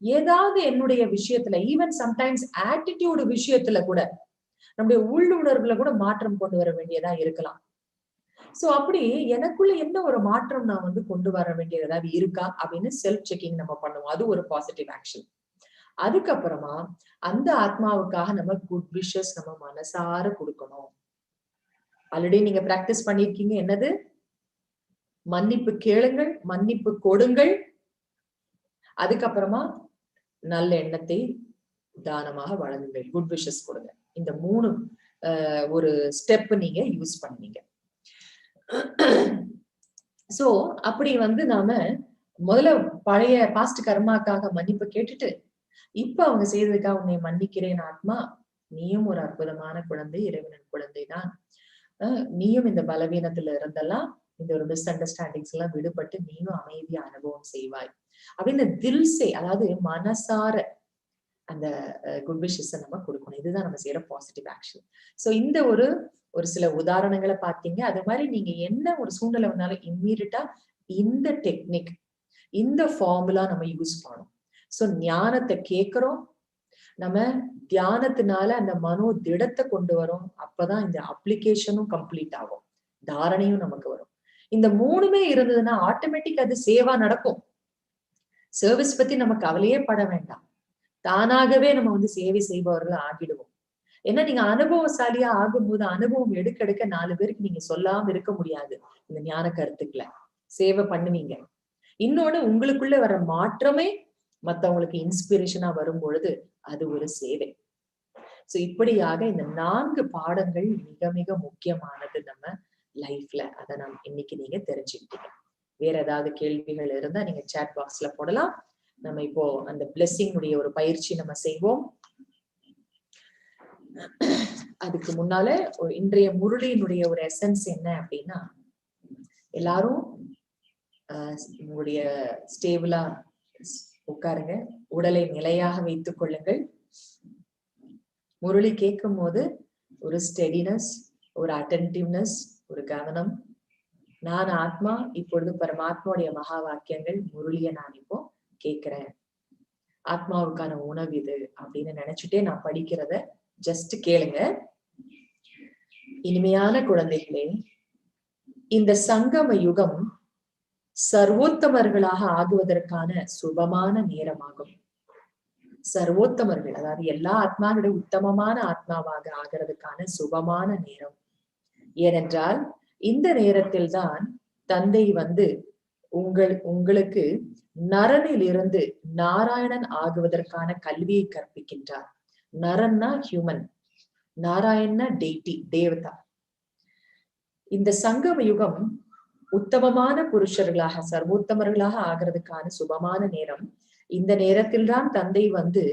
ஏதாவது என்னுடைய விஷயத்துல, ஈவன் சம்டைம்ஸ் ஆட்டிடியூட் விஷயத்துல கூட, நம்முடைய உள்ளுணர்வுல கூட மாற்றம் கொண்டு வர வேண்டியதா இருக்கலாம். சோ அப்படி எனக்குள்ள என்ன ஒரு மாற்றம் நான் வந்து கொண்டு வர வேண்டியது ஏதாவது இருக்கா அப்படின்னு செல்ஃப் செக்கிங் நம்ம பண்ணுவோம். அது ஒரு பாசிட்டிவ் ஆக்ஷன். அதுக்கப்புறமா அந்த ஆத்மாவுக்காக நம்ம குட் விஷஸ் நம்ம மனசார கொடுக்கணும். ஆல்ரெடி நீங்க பிராக்டிஸ் பண்ணிருக்கீங்க. என்னது? மன்னிப்பு கேளுங்கள், மன்னிப்பு கொடுங்கள், அதுக்கப்புறமா நல்ல எண்ணத்தை தானமாக வழங்குங்கள், குட் விஷஸ் கொடுங்க. இந்த 3 ஒரு ஸ்டெப் நீங்க யூஸ் பண்ணுவீங்க. சோ அப்படி வந்து நாம முதல்ல பழைய பாஸ்ட் கர்மாக்காக மன்னிப்பு கேட்டுட்டு, இப்ப அவங்க செய்ததுக்காக உன்னை மன்னிக்கிறேன் ஆத்மா, நீயும் ஒரு அற்புதமான குழந்தை, இறைவனின் குழந்தைதான், நீயும் இந்த பலவீனத்துல இருந்தெல்லாம், இந்த ஒரு மிஸ் அண்டர்ஸ்டாண்டிங்ஸ் எல்லாம் விடுபட்டு நீயும் அமைதியா அனுபவம் செய்வாய் அப்படின்னு தில்சே, அதாவது மனசார அந்த குட் விஷஸ் நம்ம கொடுக்கணும். இதுதான் நம்ம செய்யற பாசிட்டிவ் ஆக்ஷன். சோ இந்த ஒரு சில உதாரணங்களை பார்த்தீங்க. அது மாதிரி நீங்க என்ன ஒரு சூழ்நிலை வந்தாலும் இம்மீடியட்டா இந்த டெக்னிக், இந்த ஃபார்முலா நம்ம யூஸ் பண்ணணும். சோ ஞானத்தை கேட்கிறோம், நம்ம தியானத்தினால அந்த மனோ திடத்தை கொண்டு வரோம். அப்பதான் இந்த அப்ளிகேஷனும் கம்ப்ளீட் ஆகும், தாரணையும் நமக்கு வரும். இந்த 3மே இருந்ததுன்னா ஆட்டோமேட்டிக் அது சேவா நடக்கும். சர்வீஸ் பத்தி நம்ம கவலையே பட வேண்டாம். தானாகவே நம்ம வந்து சேவை செய்பவர்கள் ஆகிடுவோம். ஏன்னா நீங்க அனுபவசாலியா ஆகும்போது அனுபவம் எடுக்க எடுக்க 4 பேருக்கு நீங்க சொல்லாம இருக்க முடியாது. இந்த ஞான கருத்துக்களை சேவை பண்ணுவீங்க. இன்னொன்னு, உங்களுக்குள்ள வர மாற்றமே மத்தவங்களுக்கு இன்ஸ்பிரேஷனா வரும் பொழுது அது ஒரு சேவை. சோ இப்படியாக இந்த 4 பாடங்கள் மிக மிக முக்கியமானது நம்ம லைஃப்ல. அதை நம்ம இன்னைக்கு நீங்க தெரிஞ்சுக்கிட்டீங்க. வேற ஏதாவது கேள்விகள் இருந்தா நீங்க சாட் பாக்ஸ்ல போடலாம். நம்ம இப்போ அந்த பிளெஸிங் உடைய ஒரு பயிற்சி நம்ம செய்வோம். அதுக்கு முன்னால இன்றைய முரளியினுடைய ஒரு எசன்ஸ் என்ன அப்படின்னா, எல்லாரும் உங்களுடைய ஸ்டேபிளா உட்காருங்க, உடலை நிலையாக வைத்துக் கொள்ளுங்கள். முரளி கேட்கும் போது ஒரு ஸ்டெடினஸ், ஒரு அட்டென்டிவ்னஸ், ஒரு கவனம். நான் ஆத்மா, இப்பொழுது பரமாத்மாவுடைய மகா வாக்கியங்கள் முரளிய நான் இப்போ கேட்கிறேன், ஆத்மாவுக்கான உணவு இது அப்படின்னு நினைச்சுட்டே நான் படிக்கிறத ஜஸ்ட் கேளுங்க. இனிமையான குழந்தைகளே, இந்த சங்கம யுகம் சர்வோத்தமர்களாக ஆகுவதற்கான சுபமான நேரமாகும். சர்வோத்தமர்கள், அதாவது எல்லா ஆத்மாவிட உத்தமமான ஆத்மாவாக ஆகிறதுக்கான சுபமான நேரம். ஏனென்றால் இந்த நேரத்தில் தான் தந்தை வந்து உங்களுக்கு நரனில் இருந்து நாராயணன் ஆகுவதற்கான கல்வியை கற்பிக்கின்றார். நரன்னா ஹியூமன், நாராயண டெய்டி, தேவதா. இந்த சங்கம யுகம் உத்தமமான புருஷர்களாக, சர்வோத்தமர்களாக ஆகிறதுக்கான சுபமான நேரம். இந்த நேரத்தில் தான் தந்தை வந்து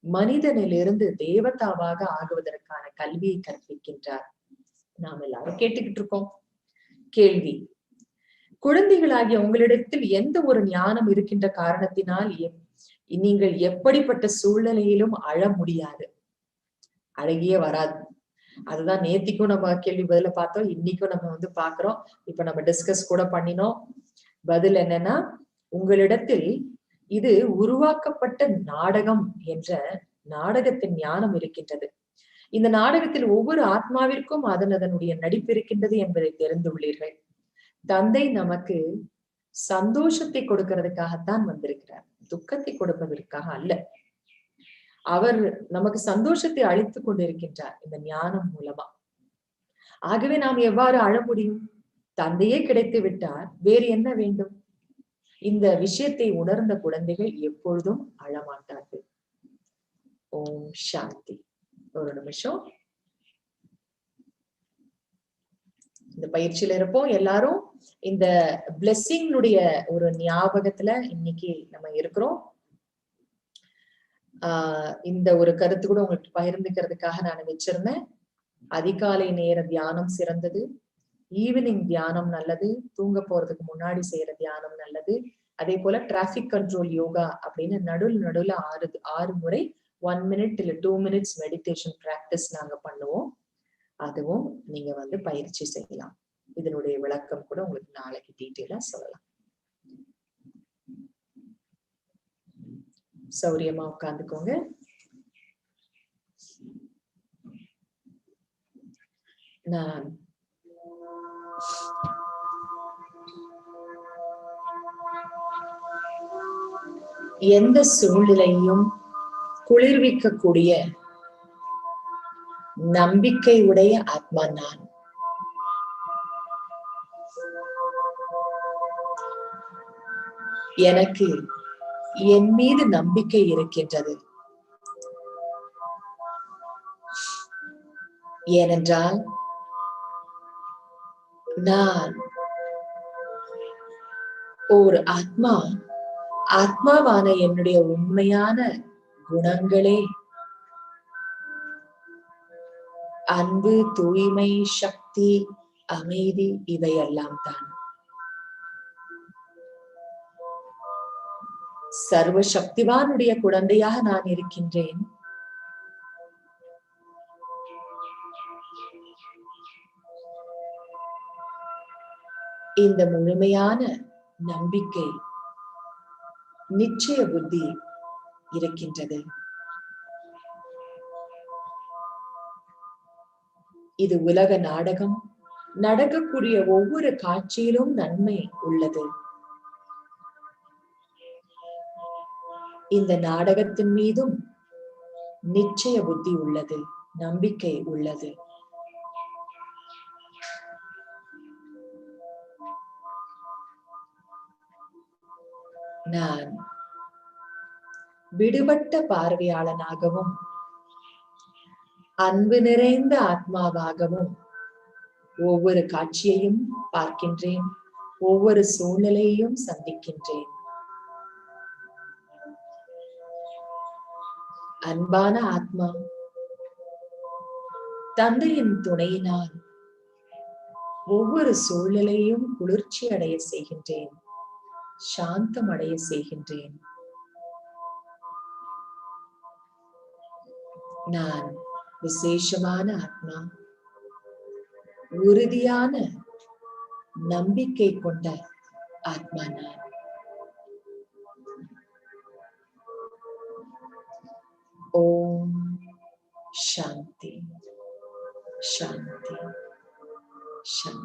மனிதனிலிருந்து தேவதாவாக ஆகுவதற்கான கல்வியை கற்பிக்கின்றார். நாம் எல்லாரும் கேட்டுக்கிட்டு இருக்கோம். கேள்வி: குழந்தைகளாகிய உங்களிடத்தில் எந்த ஒரு ஞானம் இருக்கின்ற காரணத்தினால் நீங்கள் எப்படிப்பட்ட சூழ்நிலையிலும் அழ முடியாது, அழகியே வராது. அதுதான் நேத்திக்கும் நம்ம கேள்வி பதில பார்த்தோம், இன்னைக்கும் நம்ம வந்து பாக்குறோம். இப்ப நம்ம டிஸ்கஸ் கூட பண்ணினோம். பதில் என்னன்னா, உங்களிடத்தில் இது உருவாக்கப்பட்ட நாடகம் என்ற நாடகத்தின் ஞானம் இருக்கின்றது. இந்த நாடகத்தில் ஒவ்வொரு ஆத்மாவிற்கும் அதனுடைய நடிப்பு இருக்கின்றது என்பதை தெரிந்துள்ளீர்கள். தந்தை நமக்கு சந்தோஷத்தை கொடுக்கிறதுக்காகத்தான் வந்திருக்கிறார், துக்கத்தை கொடுப்பதற்காக அல்ல. அவர் நமக்கு சந்தோஷத்தை அளித்துக் கொண்டிருக்கின்றார் இந்த ஞானம் மூலமா. ஆகவே நாம் எவ்வாறு அழ முடியும்? தந்தையே கிடைத்து விட்டார், வேறு என்ன வேண்டும்? இந்த விஷயத்தை உணர்ந்த குழந்தைகள் எப்பொழுதும் அழமாட்டார்கள். ஓம் சாந்தி. ஒரு நிமிஷம், இந்த பயிற்சியில இருப்போம் எல்லாரும். இந்த பிளெஸிங்னுடைய ஒரு ஞாபகத்துல இன்னைக்கு நம்ம இருக்கிறோம். இந்த ஒரு கருத்து கூட உங்களுக்கு பகிர்ந்துக்கிறதுக்காக நான் வச்சிருந்தேன். அதிகாலை நேர தியானம் சிறந்தது, ஈவினிங் தியானம் நல்லது, தூங்க போறதுக்கு முன்னாடி செய்யற தியானம் நல்லது. அதே போல டிராபிக் கண்ட்ரோல் யோகா அப்படின்னு நடுவுல 6 முறை 1 minute இல்ல 2 minutes மெடிடேஷன் பிராக்டிஸ் நாங்க பண்ணுவோம். அதுவும் நீங்க வந்து பயிற்சி செய்யலாம். இதனுடைய விளக்கம் கூட உங்களுக்கு நாளைக்கு டீட்டெயிலா சொல்லலாம். சௌரியமா உட்கார்ந்துக்கோங்க. நான் எந்த சூழ்நிலையும் குளிர்விக்கக்கூடிய நம்பிக்கை உடைய ஆத்மா நான். எனக்கு என் மீது நம்பிக்கை இருக்கின்றது. ஏனென்றால் நான் ஒரு ஆத்மாவான என்னுடைய உண்மையான குணங்களே அன்பு, தூய்மை, சக்தி, அமைதி, இவையெல்லாம் தான். சர்வ சக்திவானுடைய குழந்தையாக நான் இருக்கின்றேன். இந்த முழுமையான நம்பிக்கை, நிச்சய புத்தி இருக்கின்றது. இது உலக நாடகம். நடக்கக்கூடிய ஒவ்வொரு காட்சியிலும் நன்மை உள்ளது. இந்த நாடகத்தின் மீதும் நிச்சய புத்தி உள்ளது, நம்பிக்கை உள்ளது. நான் விடுபட்ட பார்வையாளனாகவும் அன்பு நிறைந்த ஆத்மாவாகவும் ஒவ்வொரு காட்சியையும் பார்க்கின்றேன், ஒவ்வொரு சூழ்நிலையையும் சந்திக்கின்றேன். அன்பான ஆத்மா தந்தையின் துணையினால் ஒவ்வொரு சூழ்நிலையும் குளிர்ச்சி அடைய செய்கின்றேன், சாந்தம் அடைய செய்கின்றேன். நான் விசேஷமான ஆத்மா, உறுதியான நம்பிக்கை கொண்ட ஆத்மா நான். ஓம் சாந்தி சாந்தி சாந்தி.